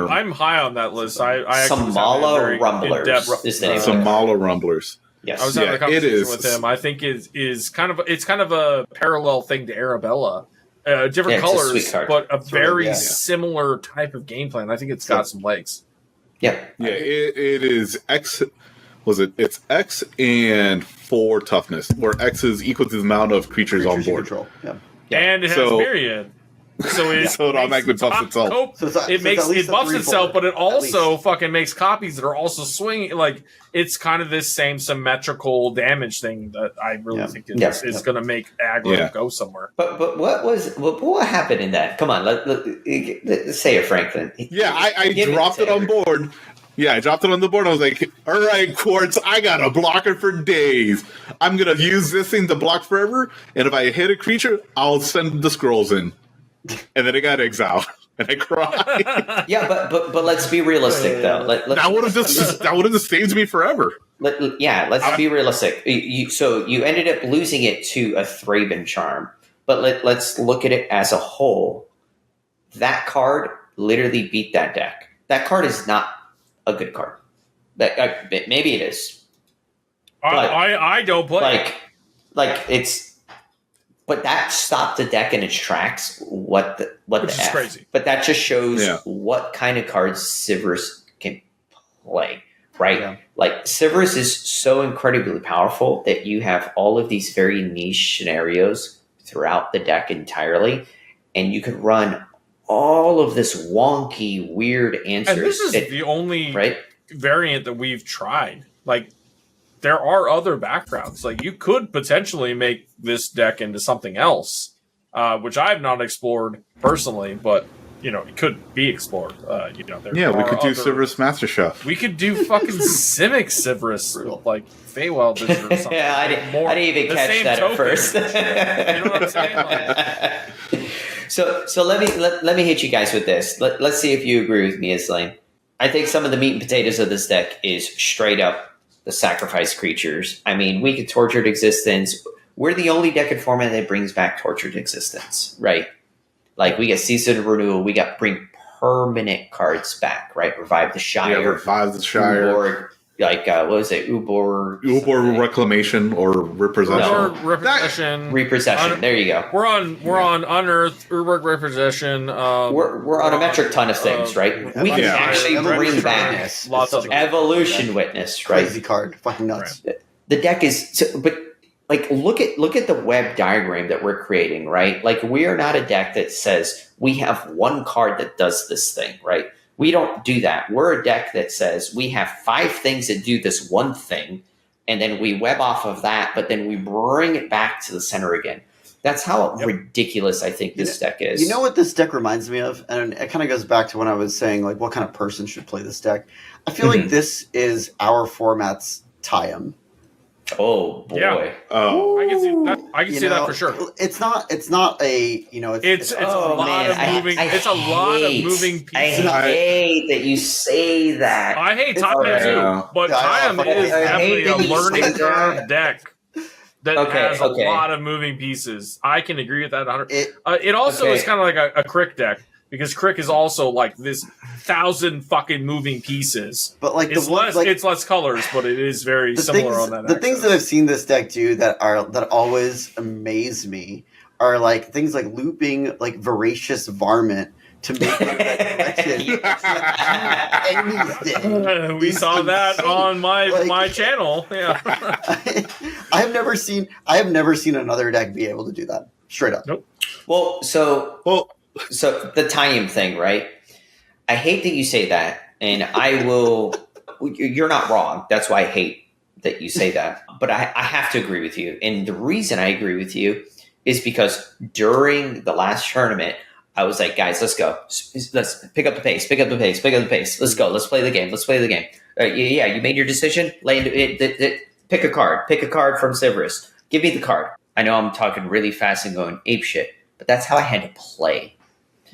I'm high on that list. Samala Rumblers is the name of it. Samala Rumblers. Yes. I was having a conversation with him. I think it's kind of a parallel thing to Arabella. Different colors, but a very similar type of game plan. I think it's got some legs. Yeah. Yeah, it is X. It's X and 4 toughness, where X is equal to the amount of creatures on board. Control. Yeah. And it has Myriad. So it automatically buffs itself. It buffs itself, but it also fucking makes copies that are also swinging. Like, it's kind of this same symmetrical damage thing that I really think is going to make aggro go somewhere. But what happened in that? Come on, let's say it, Franklin. Yeah, I dropped it on board. Yeah, I dropped it on the board. I was like, all right, Quartz, I got a blocker for days. I'm going to use this thing to block forever, and if I hit a creature, I'll send the scrolls in. And then it got exiled, and I cried. Yeah, but let's be realistic, though. That would have just saved me forever. Let's be realistic. So you ended up losing it to a Thraben Charm, but let's look at it as a whole. That card literally beat that deck. That card is not a good card. Maybe it is. I don't play. Like it's, but that stopped the deck in its tracks. Which is crazy. But that just shows what kind of cards Sivriss can play, right? Yeah. Like, Sivriss is so incredibly powerful that you have all of these very niche scenarios throughout the deck entirely, and you could run all of this wonky, weird answers. And this is the only variant that we've tried. Like, there are other backgrounds. Like, you could potentially make this deck into something else, which I've not explored personally, but, it could be explored. We could do Sivriss Master Chef. We could do fucking Simic Sivriss, like Feywild Vision or something. I didn't even catch that at first. You know what I'm saying? Like, So let me hit you guys with this. Let's see if you agree with me, Izlain. I think some of the meat and potatoes of this deck is straight up the sacrifice creatures. I mean, we get Tortured Existence. We're the only deck in format that brings back Tortured Existence, right? Like, we get Season of Renewal. We got bring permanent cards back, right? Revive the Shire. Yeah, Revive the Shire. Or, like, what was it? Ubor Reclamation or Repossession. No, Repossession. There you go. We're on Unearth, Urborg Repossession. We're on a metric ton of things, right? We can actually bring back lots of Evolution Witness, right? Crazy card, fucking nuts. Right. The deck is, but like, look at the web diagram that we're creating, right? Like, we are not a deck that says we have one card that does this thing, right? We don't do that. We're a deck that says we have 5 things that do this one thing, and then we web off of that, but then we bring it back to the center again. That's how ridiculous I think this deck is. You know what this deck reminds me of? And it kind of goes back to when I was saying, like, what kind of person should play this deck. I feel like this is our format's Tayum. Oh boy! Yeah. Oh, I can see that. I can see that for sure. It's not a It's a lot of moving. It's a lot of moving pieces. I hate that you say that. I hate Tayum too, but Tayum is definitely a learning curve deck that has a lot of moving pieces. I can agree with that 100. It also is kind of like a Crick deck, because Crick is also like this 1,000 fucking moving pieces. But like, it's less colors, but it is very similar on that. The things that I've seen this deck do that always amaze me are like things like looping like Voracious Varmint to make anything. We saw that on my channel. Yeah. I have never seen another deck be able to do that. Straight up. Nope. So the Tayum thing, right? I hate that you say that, and I will. You're not wrong. That's why I hate that you say that. But I have to agree with you, and the reason I agree with you is because during the last tournament, I was like, guys, let's go. Let's pick up the pace. Let's go. Let's play the game. You made your decision. Pick a card. Pick a card from Sivriss. Give me the card. I know I'm talking really fast and going apeshit, but that's how I had to play.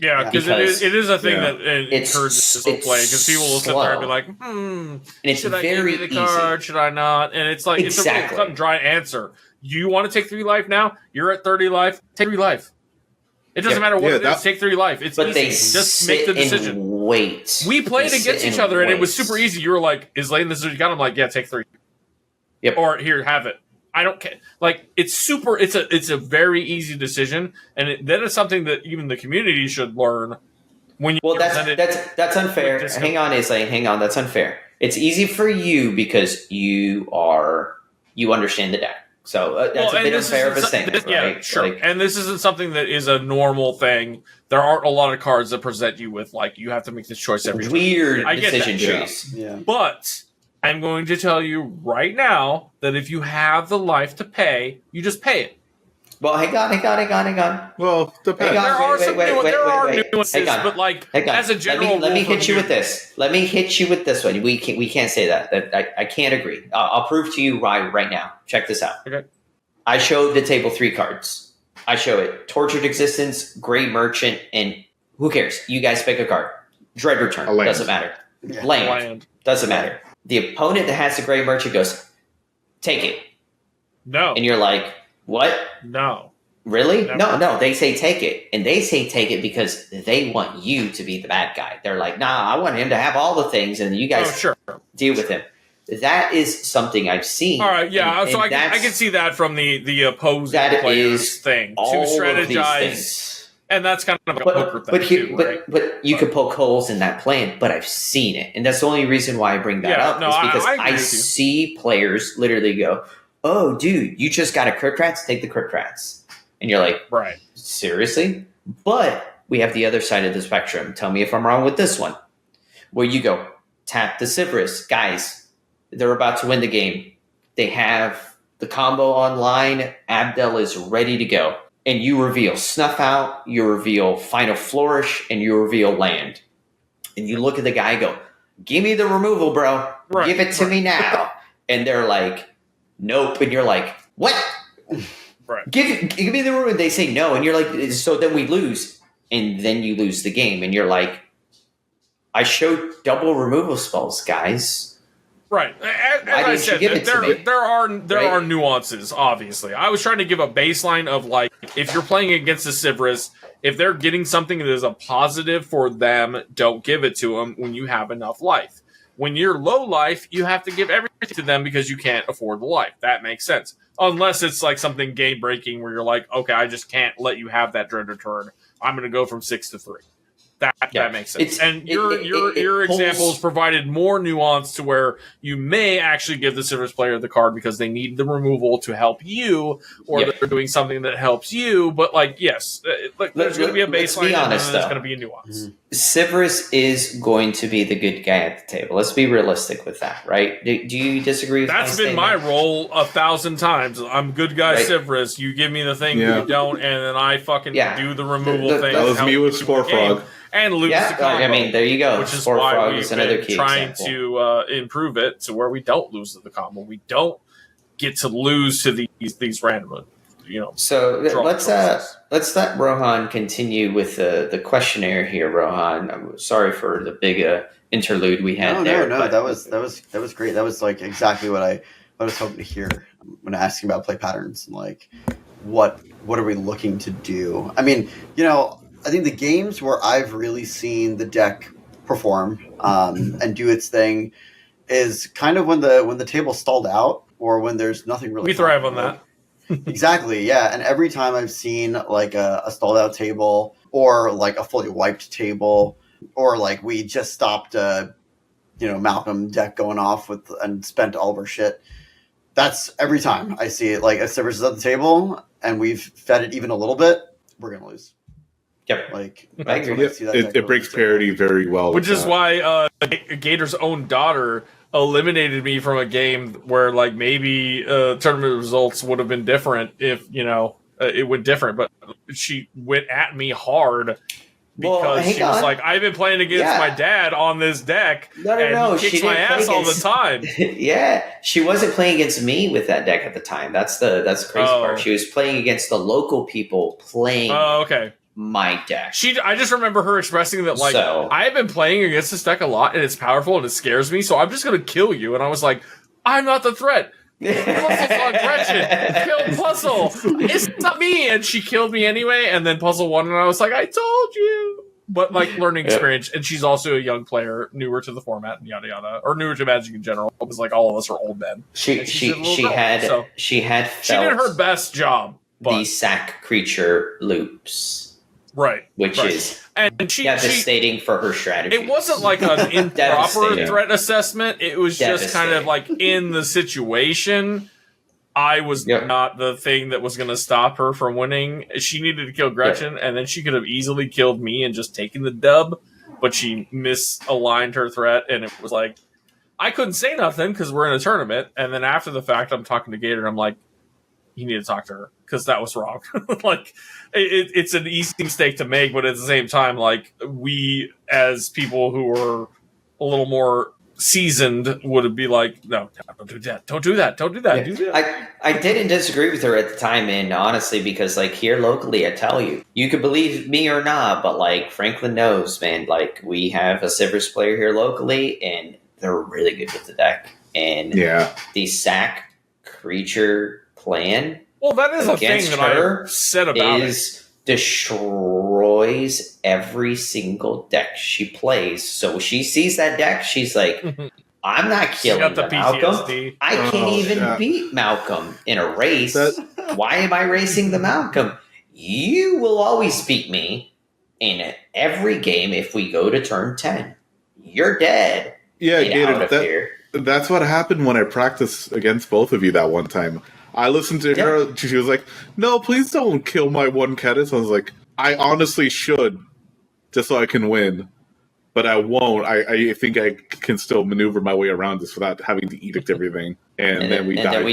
Yeah, because it is a thing that encourages people to play, because people will sit there and be like, and it's should I give you the card? Should I not? And it's like, it's a really cut and dry answer. You want to take 3 life now? You're at 30 life. Take 3 life. It doesn't matter what it is. Take 3 life. It's easy. Just make the decision. Wait. We played against each other, and it was super easy. You were like, Izlain, this is what you got? I'm like, yeah, take 3. Yep. Or here, have it. I don't care. Like, it's a very easy decision, and that is something that even the community should learn. That's unfair. Hang on, Izlain. Hang on. That's unfair. It's easy for you because you understand the deck. So that's a bit unfair of a statement, right? Yeah, sure. Like, and this isn't something that is a normal thing. There aren't a lot of cards that present you with, like, you have to make this choice every time. Weird decision trees. Yeah. But I'm going to tell you right now that if you have the life to pay, you just pay it. Well, hang on. Well, depends. There are nuances, but like as a general, let me hit you with this. Let me hit you with this one. We can't say that. I can't agree. I'll prove to you right now. Check this out. Okay. I showed the table 3 cards. I show it: Tortured Existence, Great Merchant, and who cares? You guys pick a card. Dread Return doesn't matter. Yeah. Land doesn't matter. The opponent that has the Great Merchant goes, take it. No, and you're like, what? No. Really? Never. No. They say take it. And they say take it because they want you to be the bad guy. They're like, nah, I want him to have all the things and you guys deal with him. That is something I've seen. All right, yeah. And so I can see that from the opposing players thing. To strategize. And that's kind of a poker thing but you could poke holes in that plan, but I've seen it. And that's the only reason why I bring that up. Is because I see players literally go, oh, dude, you just got a Crypt Rats? Take the Crypt Rats. And you're like, right? Seriously? But we have the other side of the spectrum. Tell me if I'm wrong with this one. Where you go, tap the Sivriss. Guys, they're about to win the game. They have the combo online. Abdel is ready to go. And you reveal Snuff Out, you reveal Final Flourish, and you reveal Land. And you look at the guy and go, give me the removal, bro. Right, give it to me now. And they're like, nope. And you're like, what? Right. Give me the room. And they say no. And you're like, so then we lose. And then you lose the game. And you're like, I showed double removal spells, guys. Right. As I said, there are nuances, obviously. I was trying to give a baseline of, like, if you're playing against a Sivriss, if they're getting something that is a positive for them, don't give it to them when you have enough life. When you're low life, you have to give everything to them because you can't afford the life. That makes sense. Unless it's like something game breaking where you're like, okay, I just can't let you have that Dread Return. I'm going to go from 6 to 3. That makes sense. Your examples provided more nuance to where you may actually give the Sivriss player the card because they need the removal to help you, or they're doing something that helps you. But, like, yes, there's going to be a baseline and then there's going to be a nuance. Mm-hmm. Sivriss is going to be the good guy at the table. Let's be realistic with that, right? Do you disagree with that? That's been my role 1,000 times. I'm good guy, right? Sivriss. You give me the thing, you don't, and then I fucking do the removal thing. That was me with Spore Frog. And lose the combo. I mean, there you go. Which is why we've been trying to improve it to where we don't lose the combo. We don't get to lose to these random, So let's let Rohan continue with the questionnaire here. Rohan, I'm sorry for the big interlude we had there. No, that was great. That was like exactly what I was hoping to hear when asking about play patterns and like what are we looking to do. I mean, I think the games where I've really seen the deck perform and do its thing is kind of when the table's stalled out or when there's nothing really. We thrive on that. Exactly, yeah. And every time I've seen like a stalled out table or like a fully wiped table or like we just stopped Malcolm deck going off and spent all of our shit. That's every time I see it. Like if Sivriss is at the table and we've fed it even a little bit, we're gonna lose. Yep. Like it breaks parity very well. Which is why Gator's own daughter eliminated me from a game where like maybe tournament results would have been different if it went different, but she went at me hard because she was like, I've been playing against my dad on this deck and he kicks my ass all the time. Yeah, she wasn't playing against me with that deck at the time. That's the crazy part. She was playing against the local people playing. Oh, okay. My deck. I just remember her expressing that like I've been playing against this deck a lot and it's powerful and it scares me, so I'm just gonna kill you. And I was like, I'm not the threat. Puzzle's on Gretchen. Kill Puzzle. It's not me. And she killed me anyway. And then Puzzle won, and I was like, I told you. But like learning experience, and she's also a young player, newer to the format, and yada yada, or newer to Magic in general. Because like all of us are old men. She did her best job. The sack creature loops. Right. Which is devastating for her strategy. It wasn't like an improper threat assessment. It was just kind of like in the situation. I was not the thing that was going to stop her from winning. She needed to kill Gretchen, and then she could have easily killed me and just taken the dub, but she misaligned her threat, and it was like, I couldn't say nothing because we're in a tournament, and then after the fact, I'm talking to Gator, and I'm like, you need to talk to her, because that was wrong. Like, it's an easy mistake to make, but at the same time, like, we, as people who are a little more seasoned, would be like, no, don't do that, don't do that, don't do that. Yeah. Do that. I didn't disagree with her at the time, and honestly, because like here locally, I tell you, you could believe me or not, but like Franklin knows, man, like we have a Sivriss player here locally, and they're really good with the deck. And the sack creature plan, well, that is a thing that I said about it. Destroys every single deck she plays. So she sees that deck, she's like, I'm not killing the Malcolm. I can't even beat Malcolm in a race. Why am I racing the Malcolm? You will always beat me in every game if we go to turn 10. You're dead. Yeah, Gator, that's what happened when I practiced against both of you that one time. I listened to her. She was like, no, please don't kill my one Ketis. I was like, I honestly should, just so I can win. But I won't. I think I can still maneuver my way around this without having to edict everything. And then we died. And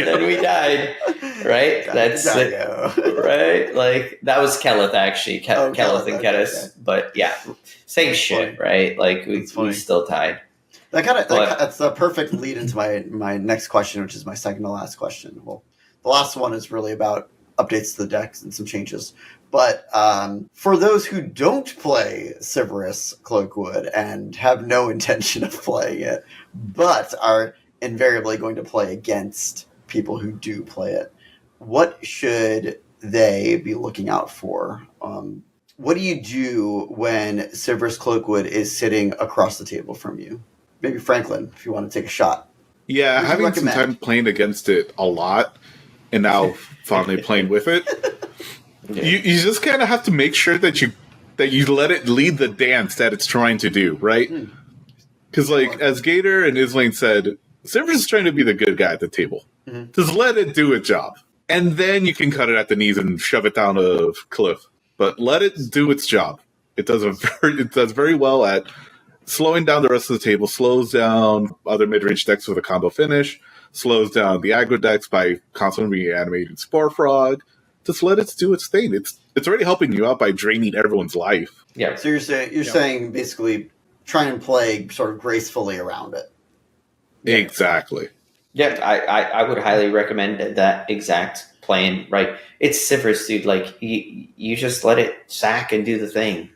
then we died. Right? That's right? Like, that was Keleth, actually. Keleth and Ketis. Okay. But yeah, same shit, right? Like, we still tied. That's a perfect lead into my next question, which is my second to last question. Well, the last one is really about updates to the decks and some changes. But for those who don't play Sivriss Cloakwood and have no intention of playing it, but are invariably going to play against people who do play it, what should they be looking out for? What do you do when Sivriss Cloakwood is sitting across the table from you? Maybe Franklin, if you want to take a shot. Yeah, having some time playing against it a lot, and now finally playing with it, you just kind of have to make sure that you let it lead the dance that it's trying to do, right? Because, like, as Gator and Izlain said, Sivriss is trying to be the good guy at the table. Mm-hmm. Just let it do its job. And then you can cut it at the knees and shove it down a cliff. But let it do its job. It does very well at slowing down the rest of the table, slows down other mid-range decks with a combo finish, slows down the aggro decks by constantly reanimating Spore Frog. Just let it do its thing. It's already helping you out by draining everyone's life. Yeah. So you're saying basically try and play sort of gracefully around it. Yeah. Exactly. Yeah, I would highly recommend that exact plan. Right, it's Sivriss, dude. Like you just let it sack and do the thing.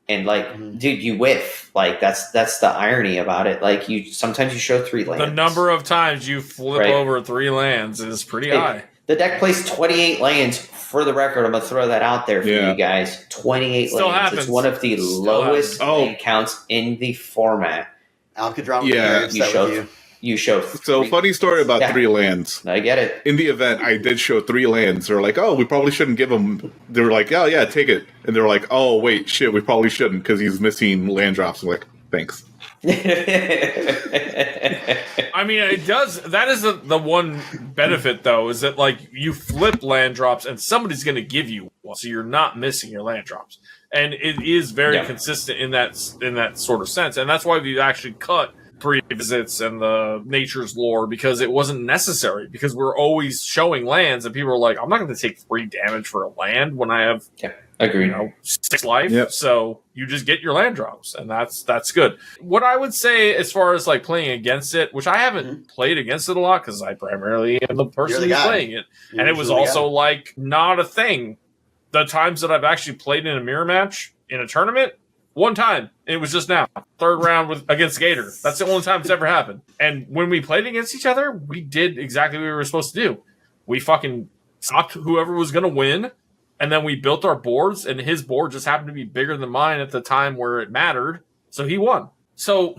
And like, dude, you whiff. Like that's the irony about it. Like sometimes you show 3 lands. The number of times you flip over 3 lands is pretty high. The deck plays 28 lands. For the record, I'm gonna throw that out there for you guys. 28 lands. Happens. It's one of the lowest land counts in the format. Alcadron. You show. So funny story about 3 lands. I get it. In the event, I did show 3 lands. They're like, oh, we probably shouldn't give him. They were like, oh yeah, take it. And they were like, oh wait, shit, we probably shouldn't because he's missing land drops. I'm like, thanks. I mean, it does. That is the one benefit, though, is that like you flip land drops and somebody's going to give you one, so you're not missing your land drops, and it is very consistent in that sort of sense, and that's why we actually cut pre-visits and the nature's lore, because it wasn't necessary, because we're always showing lands and people are like, I'm not going to take 3 damage for a land when I have 6 life. So you just get your land drops, and that's good. What I would say as far as like playing against it, which I haven't played against it a lot because I primarily am the person who's playing it, and it was also like not a thing. The times that I've actually played in a mirror match in a tournament, 1 time. It was just now. 3rd round against Gator. That's the only time it's ever happened. And when we played against each other, we did exactly what we were supposed to do. We fucking stopped whoever was going to win, and then we built our boards, and his board just happened to be bigger than mine at the time where it mattered, so he won. So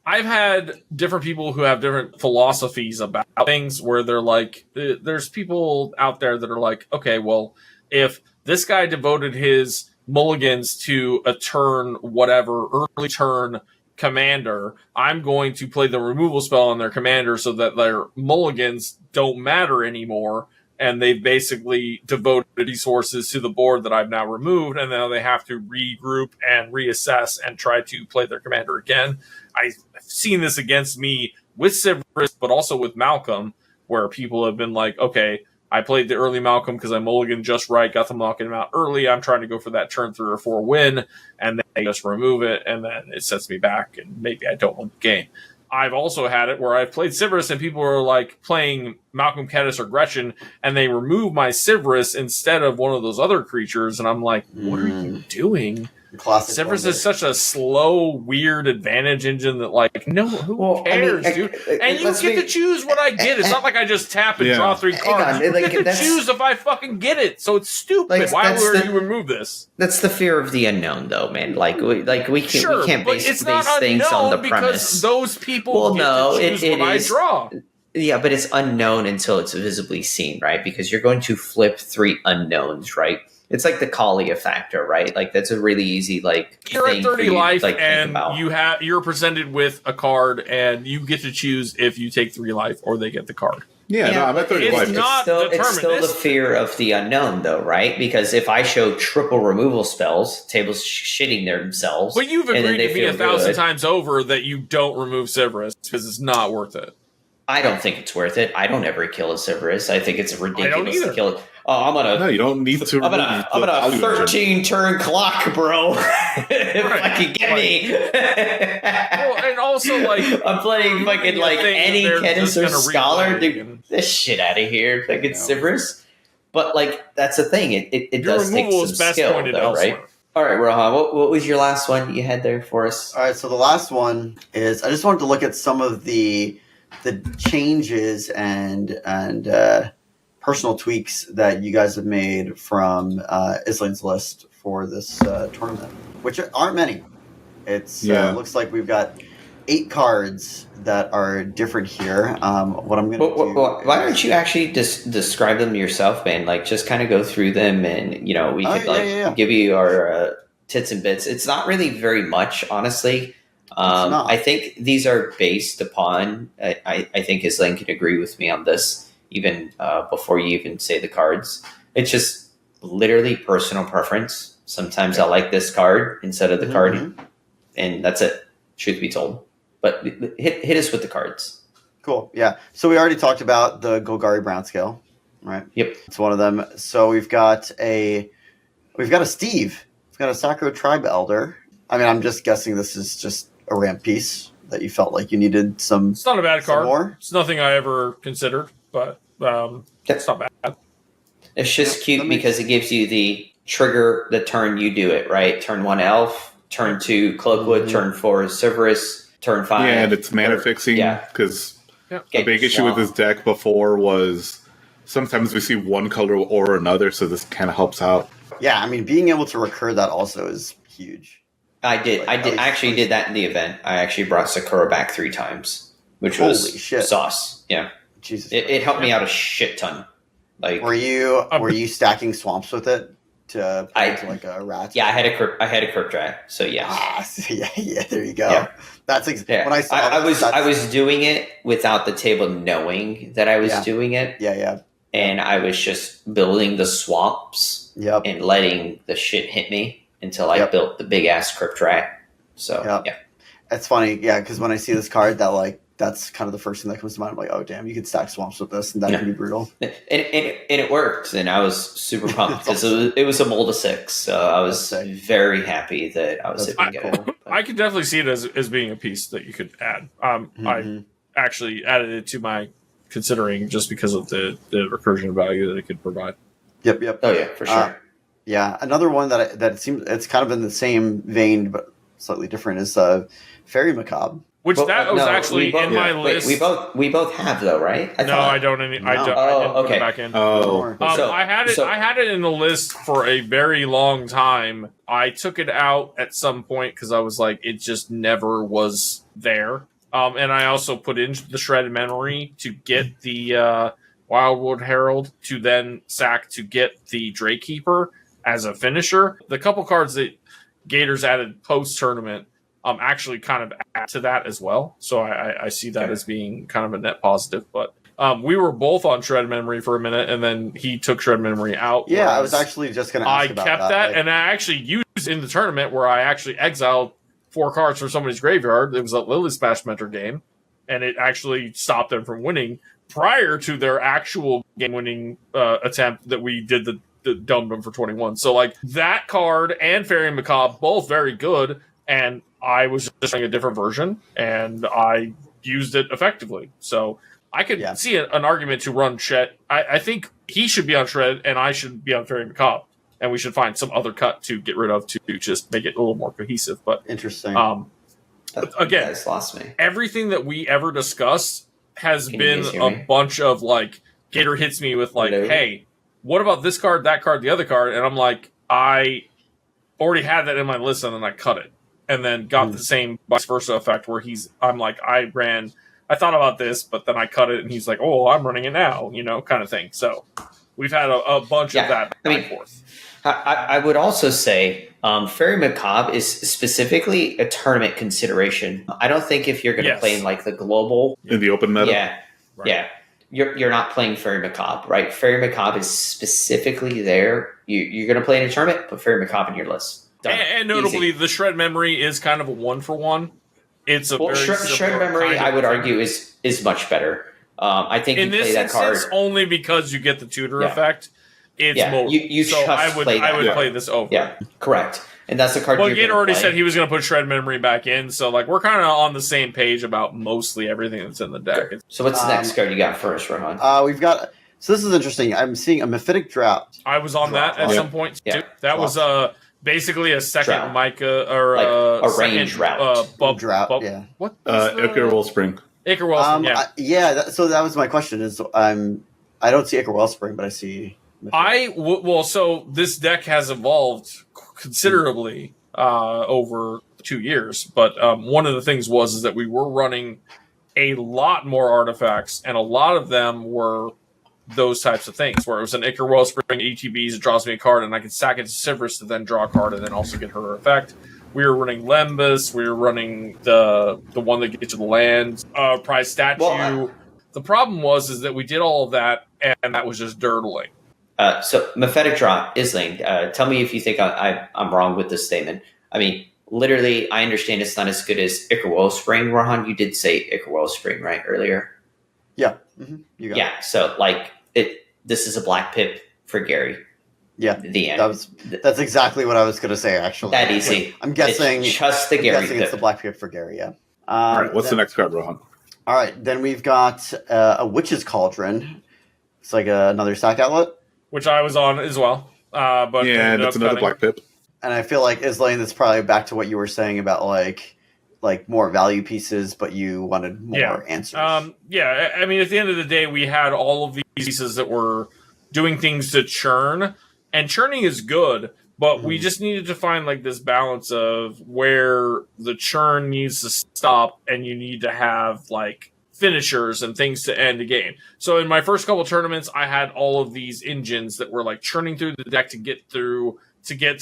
I've had different people who have different philosophies about things where they're like, there's people out there that are like, okay, well, if this guy devoted his Mulligans to a turn, whatever, early turn commander, I'm going to play the removal spell on their commander so that their mulligans don't matter anymore. And they've basically devoted resources to the board that I've now removed, and now they have to regroup and reassess and try to play their commander again. I've seen this against me with Sivriss, but also with Malcolm, where people have been like, okay, I played the early Malcolm because I mulliganed just right, got them knocking him out early. I'm trying to go for that turn 3 or 4 win, and then they just remove it, and then it sets me back, and maybe I don't win the game. I've also had it where I've played Sivriss and people are like playing Malcolm Kedis or Gretchen and they remove my Sivriss instead of one of those other creatures. And I'm like, what are you doing? Sivriss is such a slow, weird advantage engine that, like, no, who cares, dude? And you get to choose what I get. It's not like I just tap and draw 3 cards. You get to choose if I fucking get it. So it's stupid. Like, why would you remove this? That's the fear of the unknown, though, man. We can't base things on the premise. Those people get to choose what I draw. Yeah, but it's unknown until it's visibly seen, right? Because you're going to flip 3 unknowns, right? It's like the Kalia factor, right? Like, that's a really easy, like, you're thing at 30 for you, life, like, and you're presented with a card, and you get to choose if you take 3 life or they get the card. Yeah, no, I'm at 30 life. It's still the fear of the unknown, though, right? Because if I show triple removal spells, tables shitting themselves. But you've agreed to me 1,000 times over that you don't remove Sivriss because it's not worth it. I don't think it's worth it. I don't ever kill a Sivriss. I think it's ridiculous to kill it. Oh, No, you don't need to. I'm gonna 13 turn clock, bro. If I can get me. Well, and also, like, I'm playing fucking like any Kedis or Scholar. Dude, this shit out of here. Fucking Sivriss. But, like, that's the thing. It does take some skill, though, right? All right, Rohan, what was your last one you had there for us? All right, so the last one is I just wanted to look at some of the changes and personal tweaks that you guys have made from Izlain's list for this tournament, which aren't many. It's looks like we've got 8 cards that are different here. What I'm going to do? Why don't you actually describe them yourself, man? Like, just kind of go through them, and we could give you our tits and bits. It's not really very much, honestly. I think these are based upon. I think Izlain can agree with me on this, even before you even say the cards. It's just literally personal preference. Sometimes I like this card instead of the card, and that's it. Truth be told, but hit us with the cards. Cool. Yeah. So we already talked about the Golgari Brown Scale, right? Yep. It's one of them. So we've got a Steve. We've got a Sacro Tribe Elder. I mean, I'm just guessing this is just a ramp piece that you felt like you needed some. It's not a bad card. More. It's nothing I ever considered, but it's not bad. It's just cute because it gives you the trigger the turn you do it, right? Turn 1 Elf, turn 2 Cloakwood, turn 4 Sivriss, turn 5. Yeah, and it's mana fixing because a big issue with this deck before was sometimes we see one color or another, so this kind of helps out. Yeah, I mean, being able to recur that also is huge. I actually did that in the event. I actually brought Sakura back 3 times, which was sauce. Yeah, Jesus, it helped me out a shit ton. Like, were you stacking swamps with it to like a rat? Yeah, I had a Kirk drag. So yes. Yeah, there you go. Yeah. That's when I saw. I was doing it without the table knowing that I was doing it. Yeah. And I was just building the swamps and letting the shit hit me until I built the big ass Crypt Track. So it's funny, because when I see this card, that's kind of the first thing that comes to mind. I'm like, oh damn, you could stack swamps with this, and that can be brutal. And it worked, and I was super pumped because it was a mold of 6. So I was very happy that I was able to get it. I could definitely see it as being a piece that you could add. I actually added it to my considering just because of the recursion value that it could provide. Yep. Oh yeah, for sure. Another one that seems it's kind of in the same vein but slightly different is Fairy Macabre. Which was actually in my list. We both have though, right? I don't. I didn't put it back in. I had it in the list for a very long time. I took it out at some point because I was like, it just never was there. And I also put in the Shredded Memory to get the Wildwood Herald to then sack to get the Drakekeeper as a finisher. The couple cards that Gators added post-tournament, actually kind of add to that as well. So I see that as being kind of a net positive. But we were both on shred memory for a minute, and then he took shred memory out. Yeah, I was actually just going to ask about that. I kept that, and I actually used in the tournament where I actually exiled 4 cards from somebody's graveyard. It was a Lily Smash Mentor game, and it actually stopped them from winning prior to their actual game-winning attempt that we did the domed them for 21. So, like, that card and Fairy Macabre, both very good, and I was just playing a different version, and I used it effectively. So I could see an argument to run Chet. I think he should be on Shred, and I should be on Fairy Macabre, and we should find some other cut to get rid of to just make it a little more cohesive. But interesting. Again, lost me. Everything that we ever discussed has been a bunch of, like, Gator hits me with, like, hey, what about this card, that card, the other card? And I'm like, I already had that in my list, and then I cut it. And then got the same vice versa effect where I'm like, I thought about this, but then I cut it, and he's like, oh, I'm running it now, kind of thing. So we've had a bunch of that back and forth. I would also say Fairy Macabre is specifically a tournament consideration. I don't think if you're going to play in, like, the global... In the open meta? Yeah. Right. Yeah. You're not playing Fairy Macabre, right? Fairy Macabre is specifically there. You're going to play in a tournament, put Fairy Macabre in your list. And notably, the Shred Memory is kind of a 1-for-1. It's a very Shred Memory, I would argue, is much better. I think in you play that card only because you get the tutor effect. It's I would play this over. Yeah, correct. And that's the card. Well, Gator already said he was going to put Shred Memory back in, so, like, we're kind of on the same page about mostly everything that's in the deck. So what's the next card you got first, Rohan? We've got. So this is interesting. I'm seeing a Mephitic Drought. I was on that at some point too. That was basically a second drought. Micah or like a second range drought. Drought. Yeah. What? Ichor Wellspring. Ichor Wellspring. So that was my question. Is I don't see Ichor Wellspring, but I see. So this deck has evolved considerably over 2 years, but one of the things is that we were running a lot more artifacts, and a lot of them were those types of things, where it was an Ichor Wellspring, ETBs, it draws me a card, and I can stack it to Sivriss to then draw a card and then also get her effect. We were running Lembas, we were running the one that gets you the land, prize statue. The problem is that we did all of that, and that was just dirtling. So, Mephitic Drop, Izlain, tell me if you think I'm wrong with this statement. I mean, literally, I understand it's not as good as Ichor Wellspring, Rohan. You did say Ichor Wellspring, right, earlier? Yeah. Mm-hmm. You got it. So, like, this is a black pip for Gary. Yeah. The end. That's exactly what I was going to say, actually. That easy. Like, I'm guessing it's just the Gary pip. It's the black pip for Gary, yeah. All right, what's the next card, Rohan? All right, then we've got a Witch's Cauldron. It's like another stack outlet. Which I was on as well. But and it's another black pip. And I feel like, Izlain, that's probably back to what you were saying about, like more value pieces, but you wanted more answers. I mean, at the end of the day, we had all of these pieces that were doing things to churn, and churning is good, but we just needed to find, like, this balance of where the churn needs to stop, and you need to have, like, finishers and things to end a game. So in my first couple tournaments, I had all of these engines that were, like, churning through the deck to get to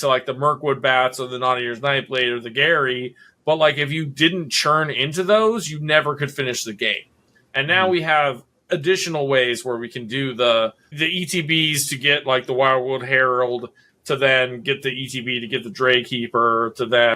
like the Mirkwood Bats or the Naughty Ears Nightblade or the Gary. But, like, if you didn't churn into those, you never could finish the game. And now we have additional ways where we can do the ETBs to get, like, the Wildwood Herald, to then get the ETB to get the Draykeeper, to then,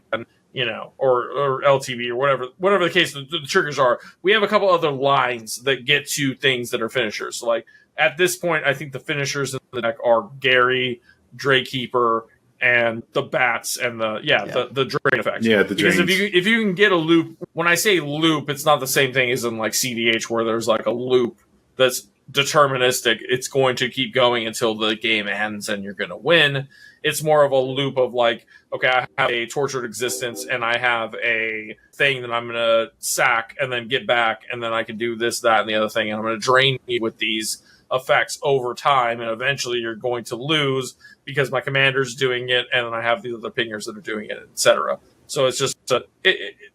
or LTB or whatever the case the triggers are. We have a couple other lines that get to things that are finishers. So, like, at this point, I think the finishers in the deck are Gary, Draykeeper, and the bats and the drain effect. Yeah, the because drains. if you can get a loop, when I say loop, it's not the same thing as in, like, CDH, where there's, like, a loop that's deterministic. It's going to keep going until the game ends and you're going to win. It's more of a loop of, like, okay, I have a tortured existence and I have a thing that I'm going to sack and then get back, and then I can do this, that, and the other thing, and I'm going to drain you with these effects over time, and eventually you're going to lose because my commander's doing it, and then I have the other pingers that are doing it, etc. So it's just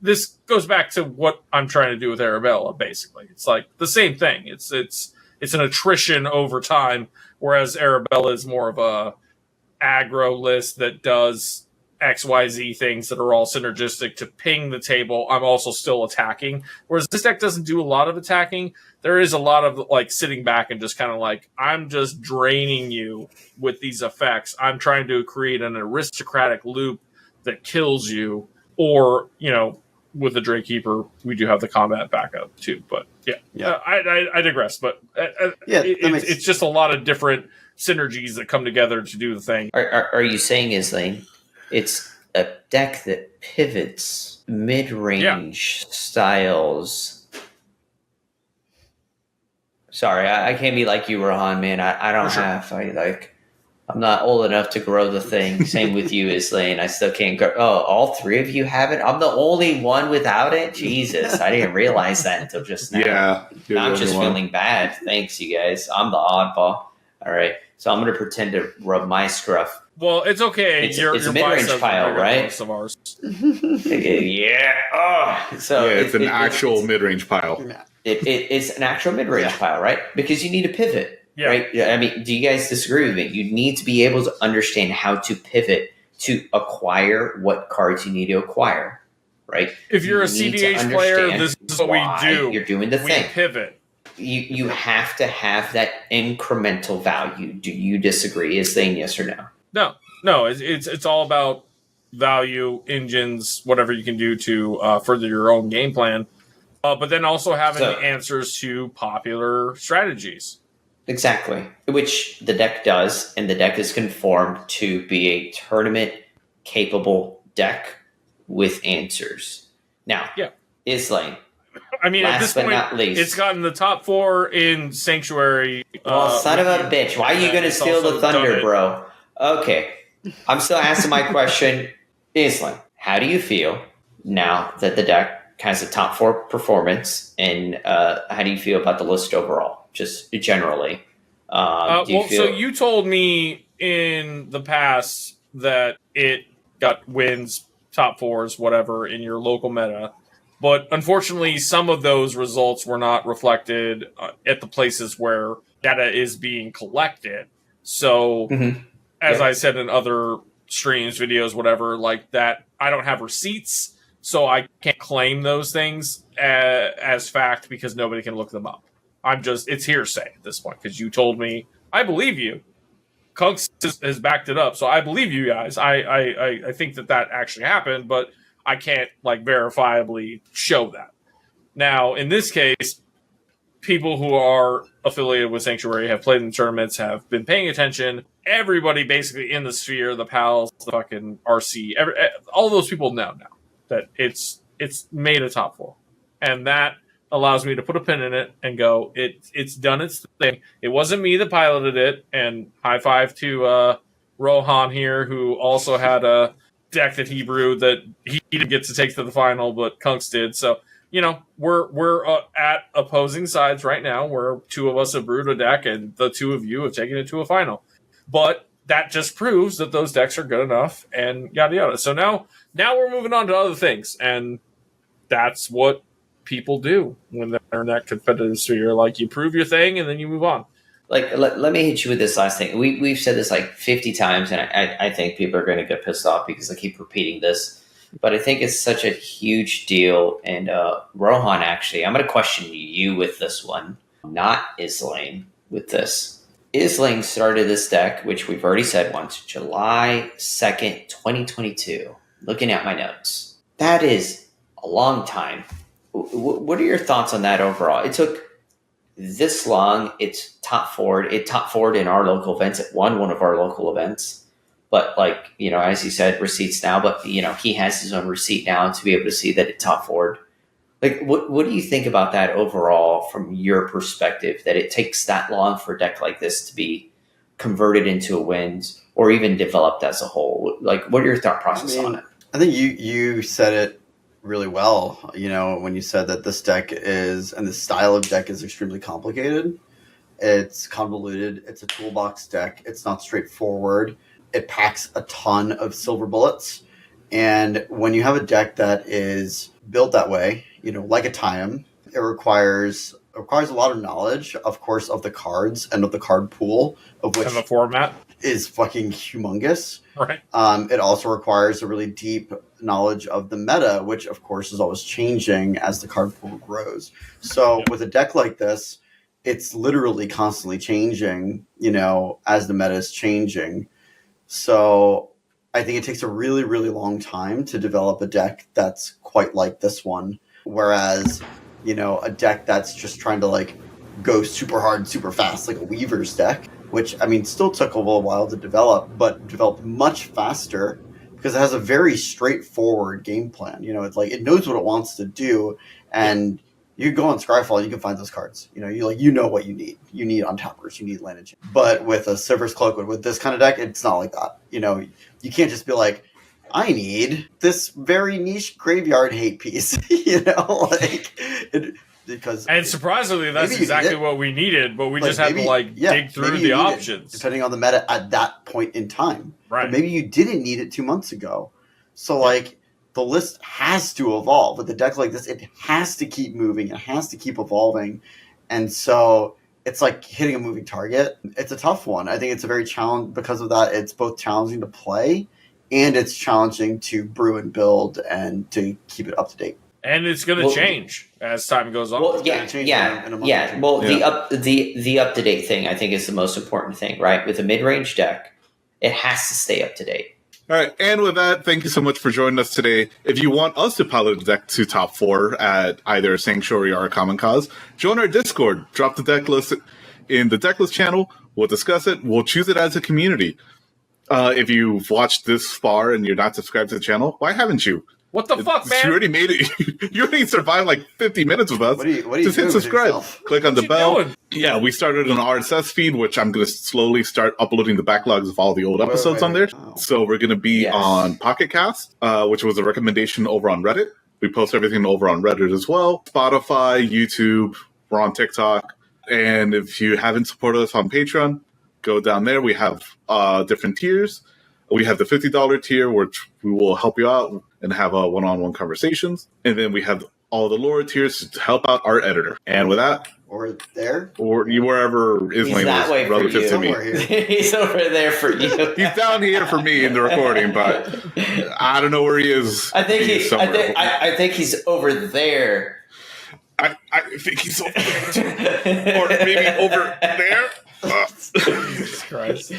this goes back to what I'm trying to do with Arabella. Basically, it's like the same thing. It's an attrition over time, whereas Arabella is more of a aggro list that does XYZ things that are all synergistic to ping the table, I'm also still attacking. Whereas this deck doesn't do a lot of attacking. There is a lot of like sitting back and just kind of like, I'm just draining you with these effects. I'm trying to create an aristocratic loop that kills you. Or, with the Drake Keeper, we do have the combat backup too. But I digress. But it's just a lot of different synergies that come together to do the thing. Are you saying, Izlain, it's a deck that pivots mid-range styles? Sorry, I can't be like you, Rohan, man. I don't have. I'm not old enough to grow the thing. Same with you, Izlain. I still can't grow. Oh, all three of you have it? I'm the only one without it? Jesus, I didn't realize that until just now. Yeah. Now I'm just feeling bad. Thanks, you guys. I'm the oddball. All right. So I'm going to pretend to rub my scruff. Well, it's okay. It's a mid-range pile, right? Of ours. Yeah. Oh. So it's an actual mid-range pile. It's an actual mid-range pile, right? Because you need a pivot. Yeah. Right? I mean, do you guys disagree with me? You need to be able to understand how to pivot to acquire what cards you need to acquire, right? If you're a CDH player, this is what we do. You're doing the thing. We pivot. You have to have that incremental value. Do you disagree? Is saying yes or no? No. It's all about value, engines, whatever you can do to further your own game plan. But then also having the answers to popular strategies. Exactly, which the deck does, and the deck is conformed to be a tournament-capable deck with answers. Now, Izlain. I mean, at this point, not least, it's gotten the top 4 in Sanctuary. Son of a bitch. Why are you going to steal the thunder, bro? Okay, I'm still asking my question. Izlain, how do you feel now that the deck has a top 4 performance, and how do you feel about the list overall? Just generally. So you told me in the past that it got wins, top 4s, whatever, in your local meta. But unfortunately, some of those results were not reflected at the places where data is being collected. So, as I said in other streams, videos, whatever, like that, I don't have receipts, so I can't claim those things as fact because nobody can look them up. It's hearsay at this point because you told me. I believe you. Kunx has backed it up, so I believe you guys. I think that actually happened, but I can't verifiably show that. Now, in this case, people who are affiliated with Sanctuary have played in tournaments, have been paying attention. Everybody basically in the sphere, the pals, the fucking RC, all those people know now that it's made a top 4, and that allows me to put a pin in it and go, it's done its thing. It wasn't me that piloted it, and high five to Rohan here, who also had a deck that he brewed that he didn't get to take to the final, but Kunx did. So, we're at opposing sides right now, where 2 of us have brewed a deck, and the 2 of you have taken it to a final. But that just proves that those decks are good enough, and yada yada. So now we're moving on to other things, and that's what people do when they're in that competitive sphere. Like, you prove your thing and then you move on. Like, let me hit you with this last thing. We've said this 50 times, and I think people are going to get pissed off because I keep repeating this. But I think it's such a huge deal. And Rohan, actually, I'm going to question you with this one, not Izlain with this. Izlain started this deck, which we've already said once, July 2nd, 2022. Looking at my notes. That is a long time. What are your thoughts on that overall? It took this long. It's top 4. It top 4 in our local events. It won one of our local events. But as you said, receipts now. But he has his own receipt now to be able to see that it top 4'd. What do you think about that overall from your perspective? That it takes that long for a deck like this to be converted into a win or even developed as a whole? What are your thought process on it? I think you said it really well, when you said that this deck is, and the style of deck is extremely complicated. It's convoluted. It's a toolbox deck. It's not straightforward. It packs a ton of silver bullets. And when you have a deck that is built that way, like a Time, it requires a lot of knowledge, of course, of the cards and of the card pool, of which, and the format. is fucking humongous. Right. It also requires a really deep knowledge of the meta, which of course is always changing as the card pool grows. So with a deck like this, it's literally constantly changing, as the meta is changing. So I think it takes a really, really long time to develop a deck that's quite like this one. Whereas, a deck that's just trying to go super hard, super fast, like a Weaver's deck, which still took a little while to develop, but developed much faster because it has a very straightforward game plan. It knows what it wants to do, and you go on Scryfall, you can find those cards. You know what you need. You need untappers, you need land. But with a Sivriss Cloak, with this kind of deck, it's not like that. You can't just be like, I need this very niche graveyard hate piece. And surprisingly, that's exactly what we needed, but we just had to dig through the options. Depending on the meta at that point in time. Right. But maybe you didn't need it 2 months ago. So the list has to evolve. With a deck like this, it has to keep moving. It has to keep evolving. And so it's like hitting a moving target. It's a tough one. I think it's a very challenge because of that. It's both challenging to play and it's challenging to brew and build and to keep it up to date. And it's going to change as time goes on. Well, yeah. Well, the up to date thing I think is the most important thing, right? With a mid range deck, it has to stay up to date. All right, and with that, thank you so much for joining us today. If you want us to pilot the deck to top 4 at either Sanctuary or Common Cause, join our Discord. Drop the deck list in the deck list channel. We'll discuss it. We'll choose it as a community. If you've watched this far and you're not subscribed to the channel, why haven't you? What the fuck, man? You already made it. You already survived 50 minutes with us. What are you Just hit subscribe. Click on the bell. Doing? Yeah, we started an RSS feed, which I'm going to slowly start uploading the backlogs of all the old episodes on there. Wow. So we're going to be on Pocket Cast, which was a recommendation over on Reddit. We post everything over on Reddit as well. Spotify, YouTube, we're on TikTok. And if you haven't supported us on Patreon, go down there. We have different tiers. We have the $50 tier, which we will help you out and have one-on-one conversations. And then we have all the lower tiers to help out our editor. And with that... Or there? Or wherever Izlain is relative to me. He's over there for you. He's down here for me in the recording, but I don't know where he is. I think he's over there. I think he's over there. Or maybe over there. Jesus Christ.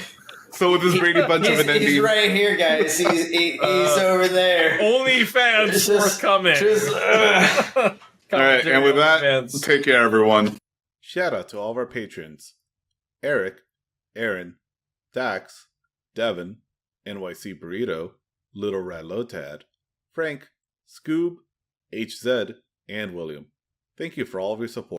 So with this Brady Bunch of an ending... He's right here, guys. He's over there. OnlyFans forthcoming. All right, and with that, take care, everyone. Shout out to all of our patrons. Eric, Aaron, Dax, Devin, NYC Burrito, Little Rat Lotad, Frank, Scoob, HZ, and William. Thank you for all of your support.